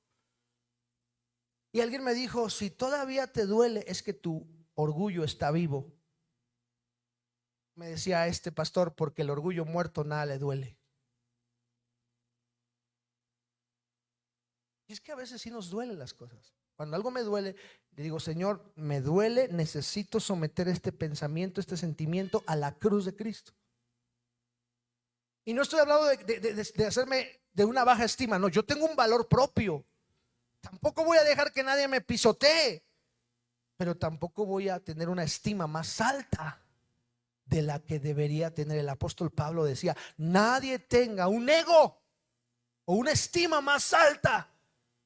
Y alguien me dijo, si todavía te duele, es que tu orgullo está vivo. Me decía este pastor, porque el orgullo muerto nada le duele. Y es que a veces sí nos duelen las cosas. Cuando algo me duele, le digo, Señor, me duele, necesito someter este pensamiento, este sentimiento a la cruz de Cristo. Y no estoy hablando de hacerme de una baja estima, no, yo tengo un valor propio. Tampoco voy a dejar que nadie me pisotee, pero tampoco voy a tener una estima más alta de la que debería tener. El apóstol Pablo decía, nadie tenga un ego o una estima más alta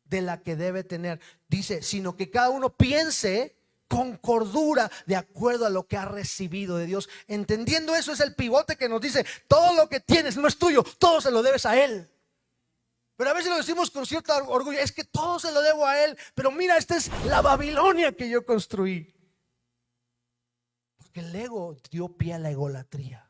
de la que debe tener. Dice, sino que cada uno piense con cordura de acuerdo a lo que ha recibido de Dios. Entendiendo eso, es el pivote que nos dice, todo lo que tienes no es tuyo, todo se lo debes a Él. Pero a veces lo decimos con cierto orgullo, es que todo se lo debo a Él. Pero mira, esta es la Babilonia que yo construí. Porque el ego dio pie a la egolatría.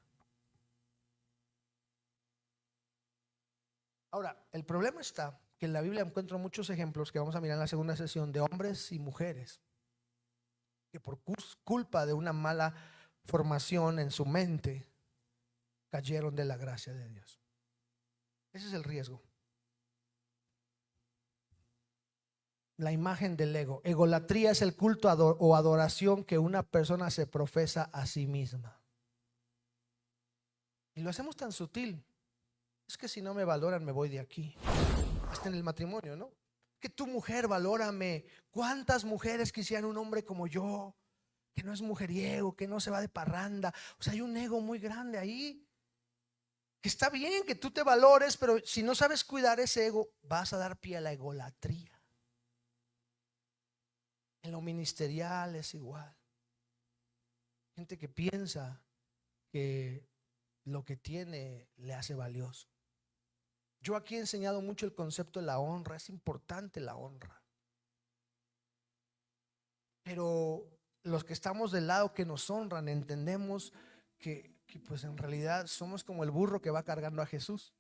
Ahora, el problema está que en la Biblia encuentro muchos ejemplos que vamos a mirar en la segunda sesión de hombres y mujeres que por culpa de una mala formación en su mente cayeron de la gracia de Dios. Ese es el riesgo. La imagen del ego. Egolatría es el culto o adoración que una persona se profesa a sí misma. Y lo hacemos tan sutil. Es que si no me valoran me voy de aquí. Hasta en el matrimonio, ¿no? Que tu mujer, valórame. ¿Cuántas mujeres quisieran un hombre como yo? Que no es mujeriego, que no se va de parranda. O sea, hay un ego muy grande ahí. Que está bien que tú te valores, pero si no sabes cuidar ese ego, vas a dar pie a la egolatría. En lo ministerial es igual. Gente que piensa que lo que tiene le hace valioso. Yo aquí he enseñado mucho el concepto de la honra. Es importante la honra. Pero los que estamos del lado que nos honran entendemos que pues en realidad somos como el burro que va cargando a Jesús.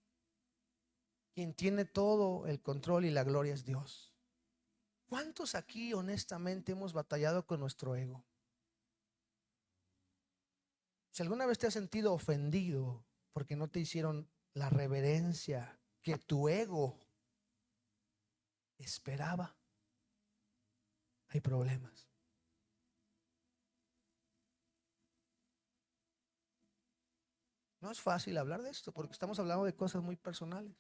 Quien tiene todo el control y la gloria es Dios. ¿Cuántos aquí honestamente hemos batallado con nuestro ego? Si alguna vez te has sentido ofendido porque no te hicieron la reverencia que tu ego esperaba, hay problemas. No es fácil hablar de esto porque estamos hablando de cosas muy personales.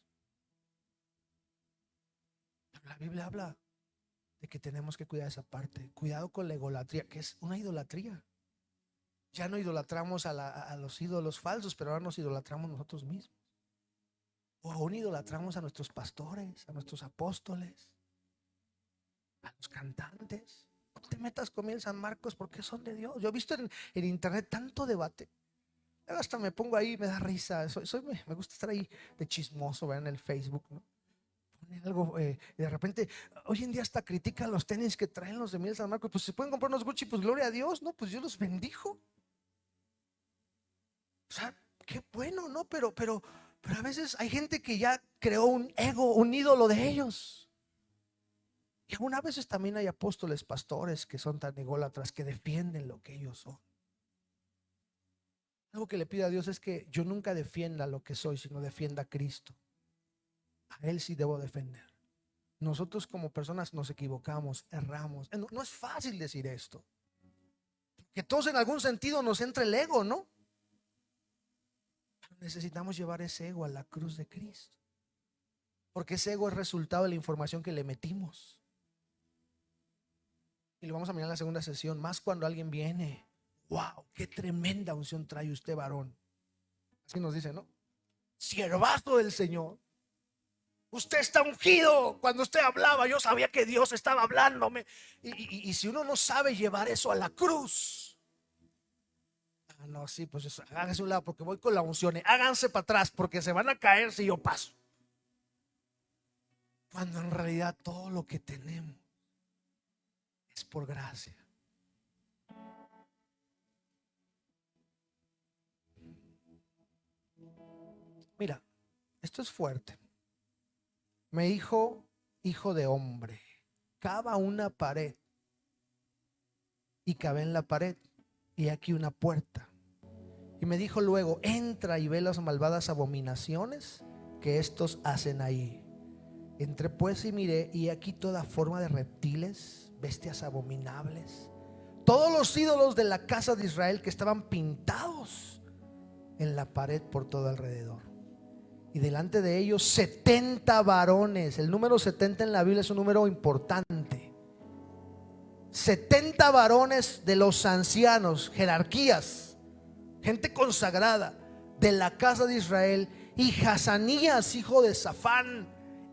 La Biblia habla de que tenemos que cuidar esa parte. Cuidado con la egolatría, que es una idolatría. Ya no idolatramos a los ídolos falsos, pero ahora nos idolatramos nosotros mismos. O aún idolatramos a nuestros pastores, a nuestros apóstoles, a los cantantes. No te metas con Miguel San Marcos porque son de Dios. Yo he visto en internet tanto debate. Hasta me pongo ahí, me da risa. Me gusta estar ahí de chismoso, vean en el Facebook, ¿no? Ponen algo, de repente, hoy en día hasta critican los tenis que traen los de Miguel San Marcos. Pues si pueden comprar unos Gucci, pues gloria a Dios, ¿no? Pues Dios los bendijo. O sea, qué bueno, ¿no? Pero a veces hay gente que ya creó un ego, un ídolo de ellos. Y algunas veces también hay apóstoles, pastores que son tan ególatras que defienden lo que ellos son. Algo que le pido a Dios es que yo nunca defienda lo que soy, sino defienda a Cristo. A Él sí debo defender. Nosotros como personas nos equivocamos, erramos. No, no es fácil decir esto, que todos en algún sentido nos entra el ego, ¿no? Necesitamos llevar ese ego a la cruz de Cristo, porque ese ego es resultado de la información que le metimos. Y lo vamos a mirar en la segunda sesión, más cuando alguien viene. Wow, qué tremenda unción trae usted, varón. Así nos dice, ¿no? Siervazo del Señor. Usted está ungido. Cuando usted hablaba, yo sabía que Dios estaba hablándome. Y si uno no sabe llevar eso a la cruz, no, sí, pues háganse un lado porque voy con la unción. Háganse para atrás porque se van a caer si yo paso. Cuando en realidad todo lo que tenemos es por gracia. Mira, esto es fuerte. Me dijo, hijo de hombre, cava una pared. Y cavé en la pared, y aquí una puerta. Y me dijo luego, entra y ve las malvadas abominaciones que estos hacen ahí. Entré pues y miré, y aquí toda forma de reptiles, bestias abominables, todos los ídolos de la casa de Israel que estaban pintados en la pared por todo alrededor. Y delante de ellos 70 varones. El número 70 en la Biblia es un número importante. 70 varones de los ancianos, jerarquías, gente consagrada de la casa de Israel, y Hazanías, hijo de Safán,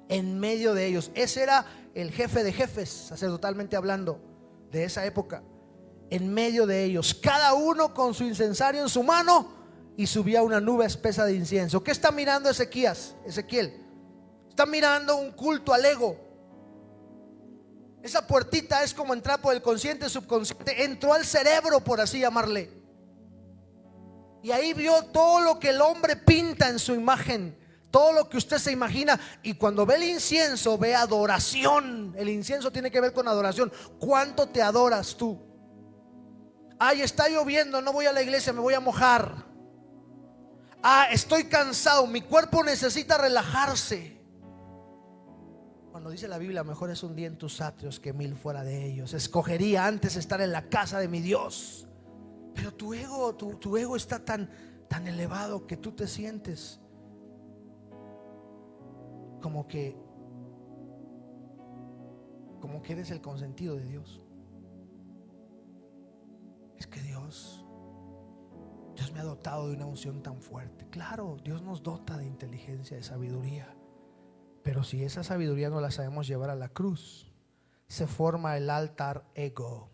en medio de ellos. Ese era el jefe de jefes, sacerdotalmente hablando, de esa época. En medio de ellos, cada uno con su incensario en su mano, y subía una nube espesa de incienso. ¿Qué está mirando Ezequiel? Está mirando un culto al ego. Esa puertita es como entrar por el consciente, subconsciente. Entró al cerebro, por así llamarle. Y ahí vio todo lo que el hombre pinta en su imagen, todo lo que usted se imagina. Y cuando ve el incienso, ve adoración. El incienso tiene que ver con adoración. ¿Cuánto te adoras tú? Ay, está lloviendo, no voy a la iglesia, me voy a mojar. Estoy cansado, mi cuerpo necesita relajarse. Cuando dice la Biblia, mejor es un día en tus atrios que 1000 fuera de ellos. Escogería antes estar en la casa de mi Dios. Pero tu ego está tan elevado que tú te sientes como que eres el consentido de Dios. Es que Dios me ha dotado de una unción tan fuerte. Claro, Dios nos dota de inteligencia, de sabiduría. Pero si esa sabiduría no la sabemos llevar a la cruz, se forma el altar ego,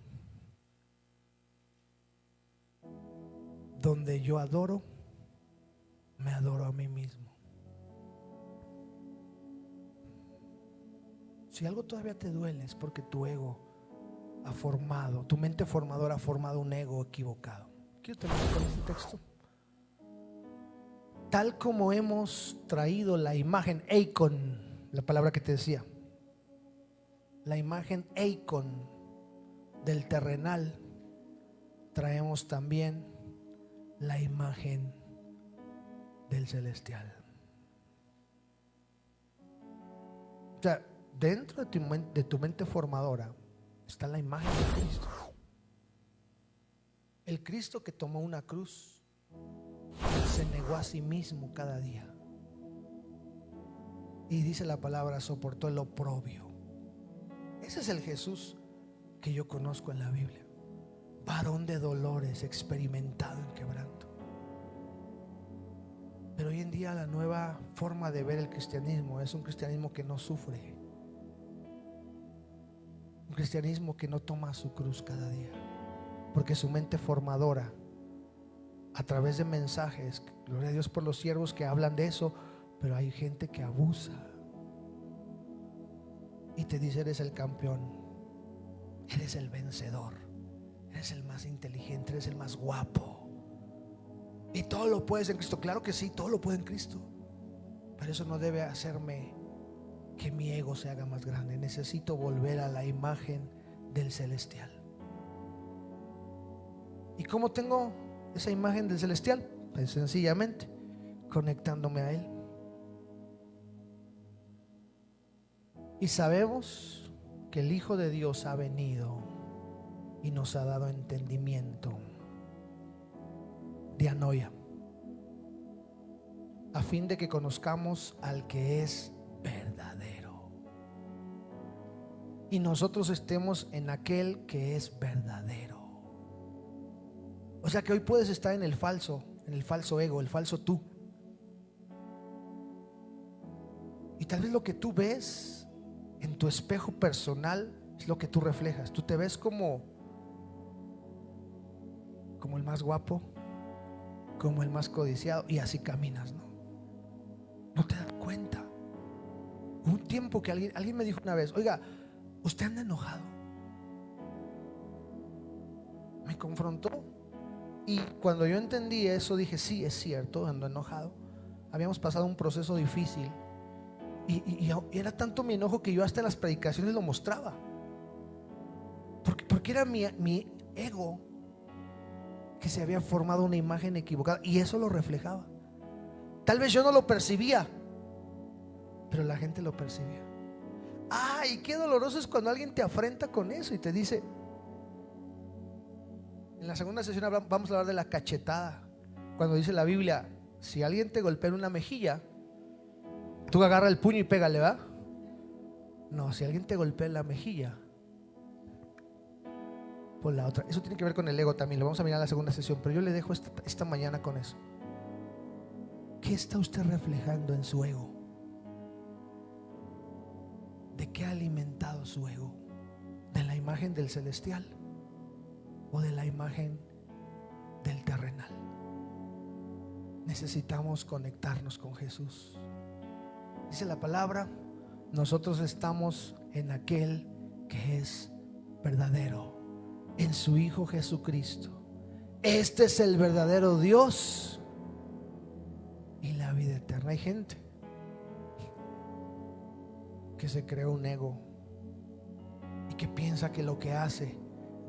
donde yo me adoro a mí mismo. Si algo todavía te duele, es porque tu ego tu mente formadora ha formado un ego equivocado. Quiero terminar con este texto. Tal como hemos traído la imagen eikon, la palabra que te decía, la imagen eikon del terrenal, traemos también la imagen del celestial. O sea, dentro de tu mente formadora está la imagen de Cristo. El Cristo que tomó una cruz, se negó a sí mismo cada día. Y dice la palabra, soportó el oprobio. Ese es el Jesús que yo conozco en la Biblia. Varón de dolores, experimentado en quebranto. Pero hoy en día la nueva forma de ver el cristianismo es un cristianismo que no sufre. Un cristianismo que no toma su cruz cada día. Porque su mente formadora, a través de mensajes, gloria a Dios por los siervos que hablan de eso, pero hay gente que abusa y te dice: eres el campeón, eres el vencedor, eres el más inteligente, eres el más guapo y todo lo puedes en Cristo. Claro que sí, todo lo puedo en Cristo, pero eso no debe hacerme que mi ego se haga más grande. Necesito volver a la imagen del celestial. ¿Y cómo tengo esa imagen del celestial? Pues sencillamente conectándome a Él. Y sabemos que el Hijo de Dios ha venido y nos ha dado entendimiento, dianoia, a fin de que conozcamos al que es verdadero y nosotros estemos en aquel que es verdadero. O sea que hoy puedes estar en el falso ego, el falso tú. Y tal vez lo que tú ves en tu espejo personal es lo que tú reflejas. Tú te ves como el más guapo, como el más codiciado, y así caminas, ¿no? No te das cuenta. Hubo un tiempo que alguien me dijo una vez: oiga, ¿usted anda enojado? Me confrontó. Y cuando yo entendí eso, dije: sí, es cierto, ando enojado. Habíamos pasado un proceso difícil. Y era tanto mi enojo que yo hasta en las predicaciones lo mostraba. Porque era mi ego que se había formado una imagen equivocada, y eso lo reflejaba. Tal vez yo no lo percibía, pero la gente lo percibía. Ay, qué doloroso es cuando alguien te afrenta con eso y te dice. En la segunda sesión vamos a hablar de la cachetada. Cuando dice la Biblia: si alguien te golpea en una mejilla, tú agarra el puño y pégale, ¿va? No, si alguien te golpea en la mejilla, por la otra. Eso tiene que ver con el ego también. Lo vamos a mirar en la segunda sesión, pero yo le dejo esta mañana con eso. ¿Qué está usted reflejando en su ego? ¿De qué ha alimentado su ego? ¿De la imagen del celestial o de la imagen del terrenal? Necesitamos conectarnos con Jesús. Dice la palabra: nosotros estamos en aquel que es verdadero, en su Hijo Jesucristo. Este es el verdadero Dios y la vida eterna. Hay gente que se creó un ego y que piensa que lo que hace,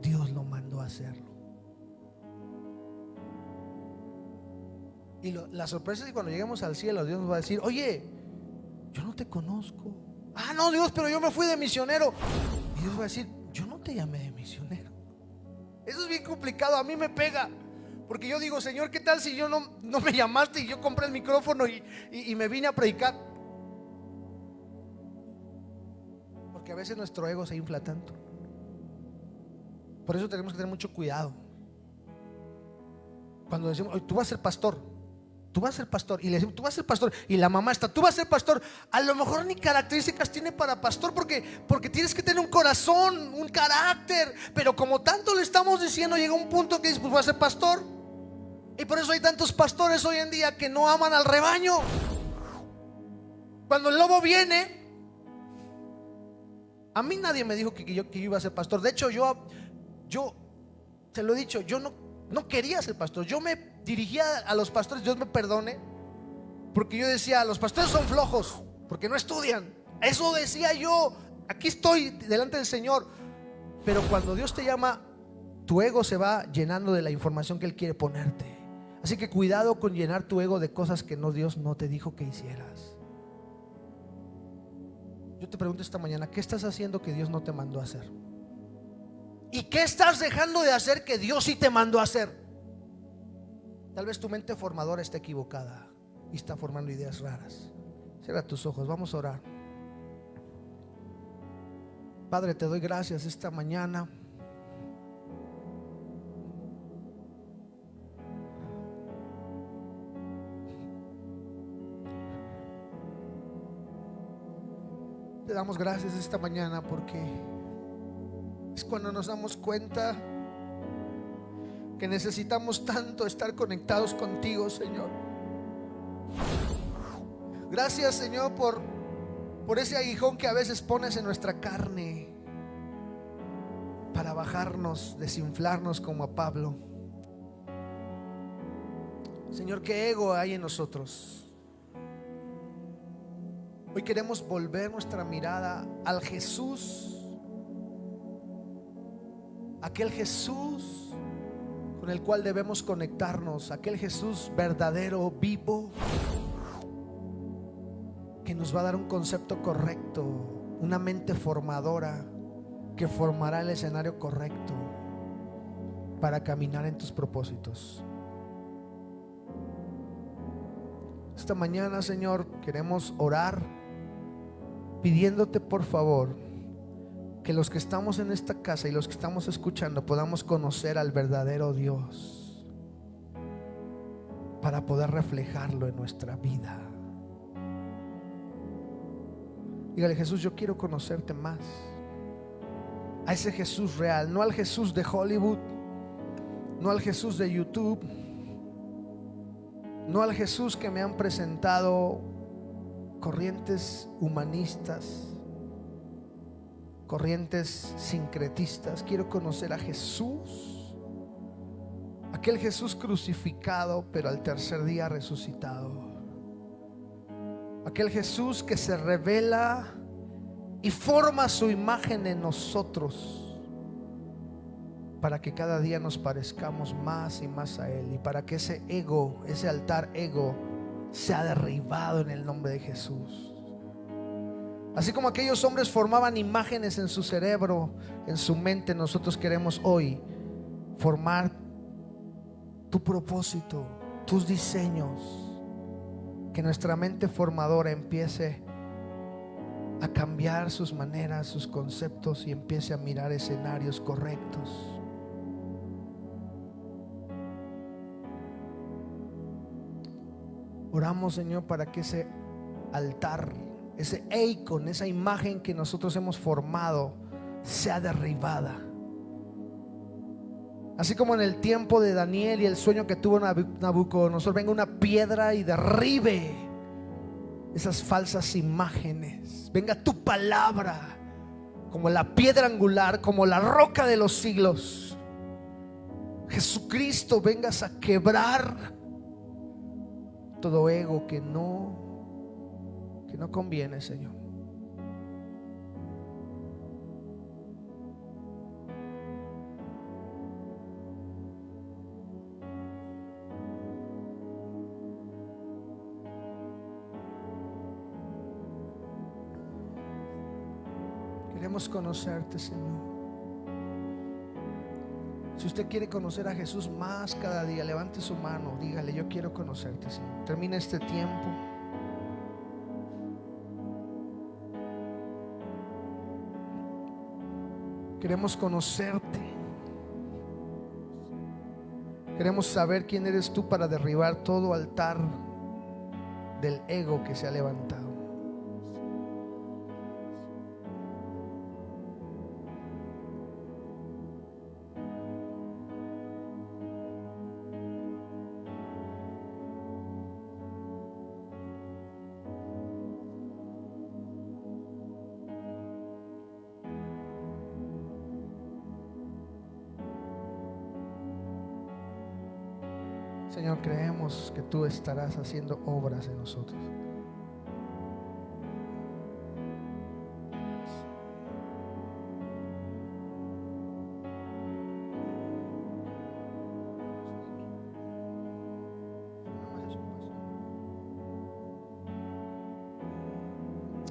Dios lo mandó a hacerlo. Y la sorpresa es que cuando lleguemos al cielo, Dios nos va a decir: oye, yo no te conozco. Ah, no, Dios, pero yo me fui de misionero. Y Dios va a decir: yo no te llamé de misionero. Eso es bien complicado, a mí me pega. Porque yo digo: Señor, ¿qué tal si yo no me llamaste y yo compré el micrófono y me vine a predicar? Porque a veces nuestro ego se infla tanto. Por eso tenemos que tener mucho cuidado. Cuando decimos: tú vas a ser pastor, tú vas a ser pastor, y le decimos: tú vas a ser pastor, y la mamá está: tú vas a ser pastor. A lo mejor ni características tiene para pastor, porque tienes que tener un corazón, un carácter. Pero como tanto le estamos diciendo, llega un punto que dices: pues voy a ser pastor. Y por eso hay tantos pastores hoy en día que no aman al rebaño. Cuando el lobo viene, a mí nadie me dijo que yo iba a ser pastor. De hecho, yo te lo he dicho, yo no quería ser pastor. Yo me dirigía a los pastores, Dios me perdone, porque yo decía: los pastores son flojos porque no estudian. Eso decía yo. Aquí estoy delante del Señor. Pero cuando Dios te llama, tu ego se va llenando de la información que Él quiere ponerte. Así que cuidado con llenar tu ego de cosas que Dios no te dijo que hicieras. Yo te pregunto esta mañana: ¿qué estás haciendo que Dios no te mandó a hacer? ¿Y qué estás dejando de hacer que Dios sí te mandó a hacer? Tal vez tu mente formadora está equivocada y está formando ideas raras. Cierra tus ojos, vamos a orar. Padre, te doy gracias esta mañana. Te damos gracias esta mañana porque es cuando nos damos cuenta que necesitamos tanto estar conectados contigo, Señor. Gracias, Señor, por ese aguijón que a veces pones en nuestra carne para bajarnos, desinflarnos como a Pablo. Señor, qué ego hay en nosotros. Hoy queremos volver nuestra mirada al Jesús, aquel Jesús con el cual debemos conectarnos, aquel Jesús verdadero, vivo, que nos va a dar un concepto correcto una mente formadora que formará el escenario correcto para caminar en tus propósitos. Esta mañana, Señor, queremos orar pidiéndote por favor que los que estamos en esta casa y los que estamos escuchando podamos conocer al verdadero Dios para poder reflejarlo en nuestra vida. Dígale: Jesús, yo quiero conocerte más, a ese Jesús real, no al Jesús de Hollywood, no al Jesús de YouTube, no al Jesús que me han presentado corrientes humanistas, corrientes sincretistas. Quiero conocer a Jesús, aquel Jesús crucificado pero al tercer día resucitado, aquel Jesús que se revela y forma su imagen en nosotros para que cada día nos parezcamos más y más a Él, y para que ese ego, ese altar ego, sea derribado en el nombre de Jesús. Así como aquellos hombres formaban imágenes en su cerebro, en su mente, nosotros queremos hoy formar tu propósito, tus diseños, que nuestra mente formadora empiece a cambiar sus maneras, sus conceptos, y empiece a mirar escenarios correctos. Oramos, Señor, para que ese altar, ese icon, esa imagen que nosotros hemos formado, sea derribada. Así como en el tiempo de Daniel y el sueño que tuvo Nabucodonosor, venga una piedra y derribe esas falsas imágenes. Venga tu palabra como la piedra angular, como la roca de los siglos. Jesucristo, vengas a quebrar todo ego que no conviene, Señor. Queremos conocerte, Señor. Si usted quiere conocer a Jesús más cada día, levante su mano, dígale: yo quiero conocerte, Señor. Termina este tiempo. Queremos conocerte. Queremos saber quién eres tú para derribar todo altar del ego que se ha levantado. Señor, creemos que tú estarás haciendo obras en nosotros.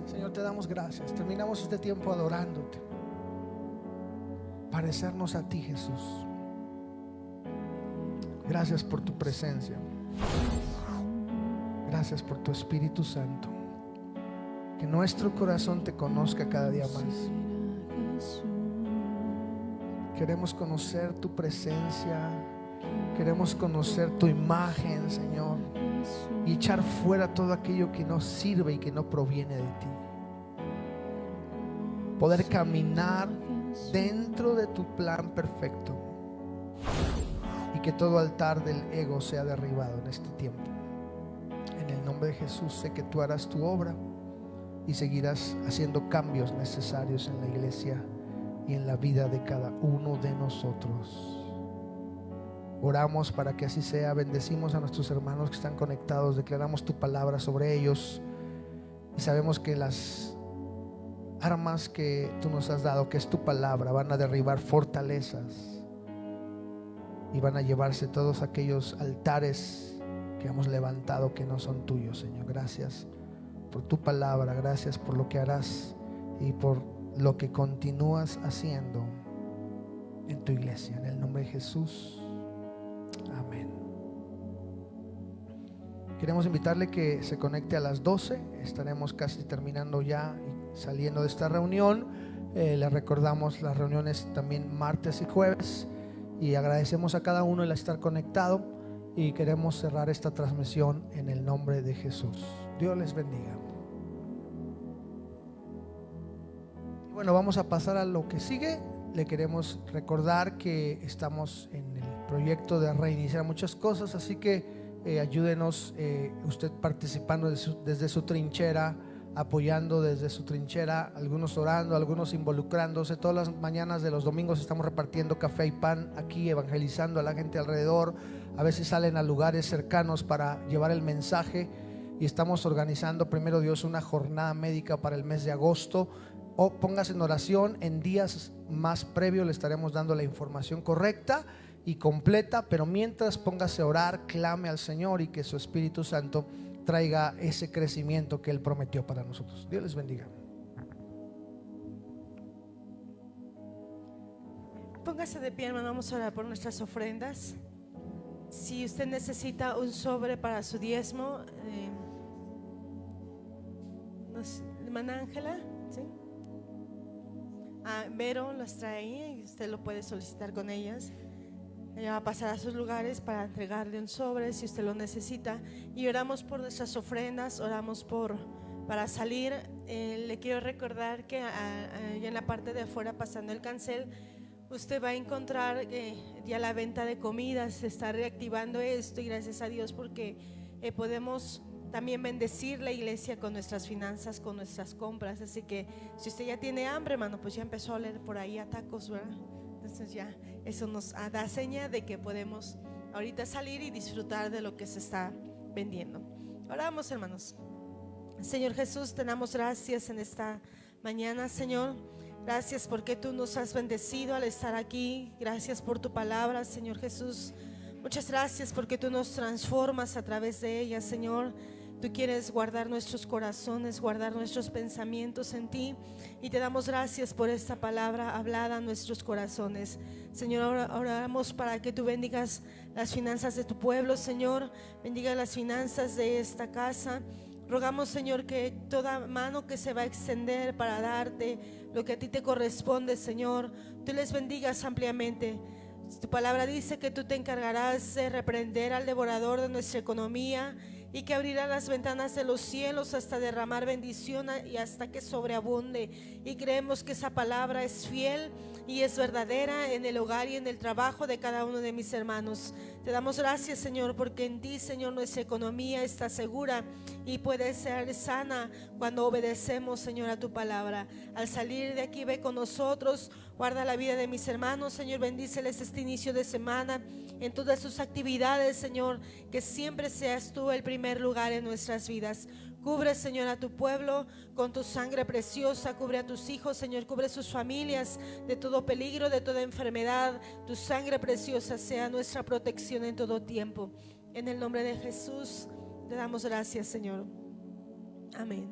Señor, te damos gracias. Terminamos este tiempo adorándote. Parecernos a ti, Jesús. Gracias por tu presencia. Gracias por tu Espíritu Santo. Que nuestro corazón te conozca cada día más. Queremos conocer tu presencia. Queremos conocer tu imagen, Señor, y echar fuera todo aquello que no sirve y que no proviene de ti. Poder caminar dentro de tu plan perfecto. Y que todo altar del ego sea derribado en este tiempo. En el nombre de Jesús, sé que tú harás tu obra y seguirás haciendo cambios necesarios en la iglesia y en la vida de cada uno de nosotros. Oramos para que así sea. Bendecimos a nuestros hermanos que están conectados. Declaramos tu palabra sobre ellos. Y sabemos que las armas que tú nos has dado, que es tu palabra, van a derribar fortalezas. Y van a llevarse todos aquellos altares que hemos levantado que no son tuyos, Señor. Gracias por tu palabra. Gracias por lo que harás y por lo que continúas haciendo en tu iglesia. En el nombre de Jesús. Amén. Queremos invitarle que se conecte a las 12. Estaremos casi terminando ya y saliendo de esta reunión. Le recordamos las reuniones también martes y jueves. Y agradecemos a cada uno el estar conectado. Y queremos cerrar esta transmisión en el nombre de Jesús. Dios les bendiga. Y bueno, vamos a pasar a lo que sigue. Le queremos recordar que estamos en el proyecto de reiniciar muchas cosas, así que ayúdenos, usted participando desde su trinchera, apoyando desde su trinchera, algunos orando, algunos involucrándose. Todas las mañanas de los domingos estamos repartiendo café y pan aquí, evangelizando a la gente alrededor. A veces salen a lugares cercanos para llevar el mensaje, y estamos organizando, primero Dios, una jornada médica para el mes de agosto. O póngase en oración, en días más previos le estaremos dando la información correcta y completa, pero mientras póngase a orar, clame al Señor y que su Espíritu Santo traiga ese crecimiento que Él prometió para nosotros. Dios les bendiga. Póngase de pie, hermano, vamos a orar por nuestras ofrendas. Si usted necesita un sobre para su diezmo, hermana Ángela, ¿sí? Vero las trae ahí y usted lo puede solicitar con ellas. Ella va a pasar a sus lugares para entregarle un sobre si usted lo necesita. Y oramos por nuestras ofrendas, oramos para salir. Le quiero recordar que allá en la parte de afuera, pasando el cancel, usted va a encontrar ya la venta de comida. Se está reactivando esto y gracias a Dios porque podemos también bendecir la iglesia con nuestras finanzas, con nuestras compras. Así que si usted ya tiene hambre, hermano, pues ya empezó a oler por ahí a tacos, ¿verdad? Entonces ya eso nos da seña de que podemos ahorita salir y disfrutar de lo que se está vendiendo. Oramos, hermanos. Señor Jesús, te damos gracias en esta mañana, Señor. Gracias porque tú nos has bendecido al estar aquí. Gracias por tu palabra, Señor Jesús. Muchas gracias porque tú nos transformas a través de ella, Señor. Tú quieres guardar nuestros corazones, guardar nuestros pensamientos en ti, y te damos gracias por esta palabra hablada a nuestros corazones. Señor, oramos para que tú bendigas las finanzas de tu pueblo, Señor. Bendiga las finanzas de esta casa. Rogamos, Señor, que toda mano que se va a extender para darte lo que a ti te corresponde, Señor, tú les bendigas ampliamente. Tu palabra dice que tú te encargarás de reprender al devorador de nuestra economía y que abrirá las ventanas de los cielos hasta derramar bendición y hasta que sobreabunde. Y creemos que esa palabra es fiel y es verdadera en el hogar y en el trabajo de cada uno de mis hermanos. Te damos gracias, Señor, porque en ti, Señor, nuestra economía está segura y puede ser sana cuando obedecemos, Señor, a tu palabra. Al salir de aquí, ve con nosotros, guarda la vida de mis hermanos, Señor, bendíceles este inicio de semana en todas sus actividades, Señor, que siempre seas tú el primer lugar en nuestras vidas. Cubre, Señor, a tu pueblo con tu sangre preciosa. Cubre a tus hijos, Señor. Cubre sus familias de todo peligro, de toda enfermedad. Tu sangre preciosa sea nuestra protección en todo tiempo. En el nombre de Jesús te damos gracias, Señor. Amén.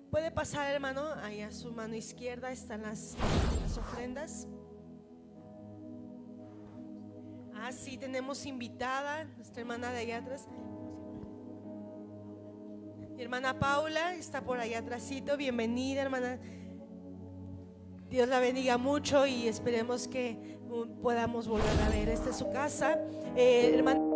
Puede pasar, hermano. Ahí a su mano izquierda están las ofrendas. Sí, tenemos invitada nuestra hermana de allá atrás. Mi hermana Paula está por allá atrásito. Bienvenida, hermana. Dios la bendiga mucho y esperemos que podamos volver a ver. Esta es su casa, hermana.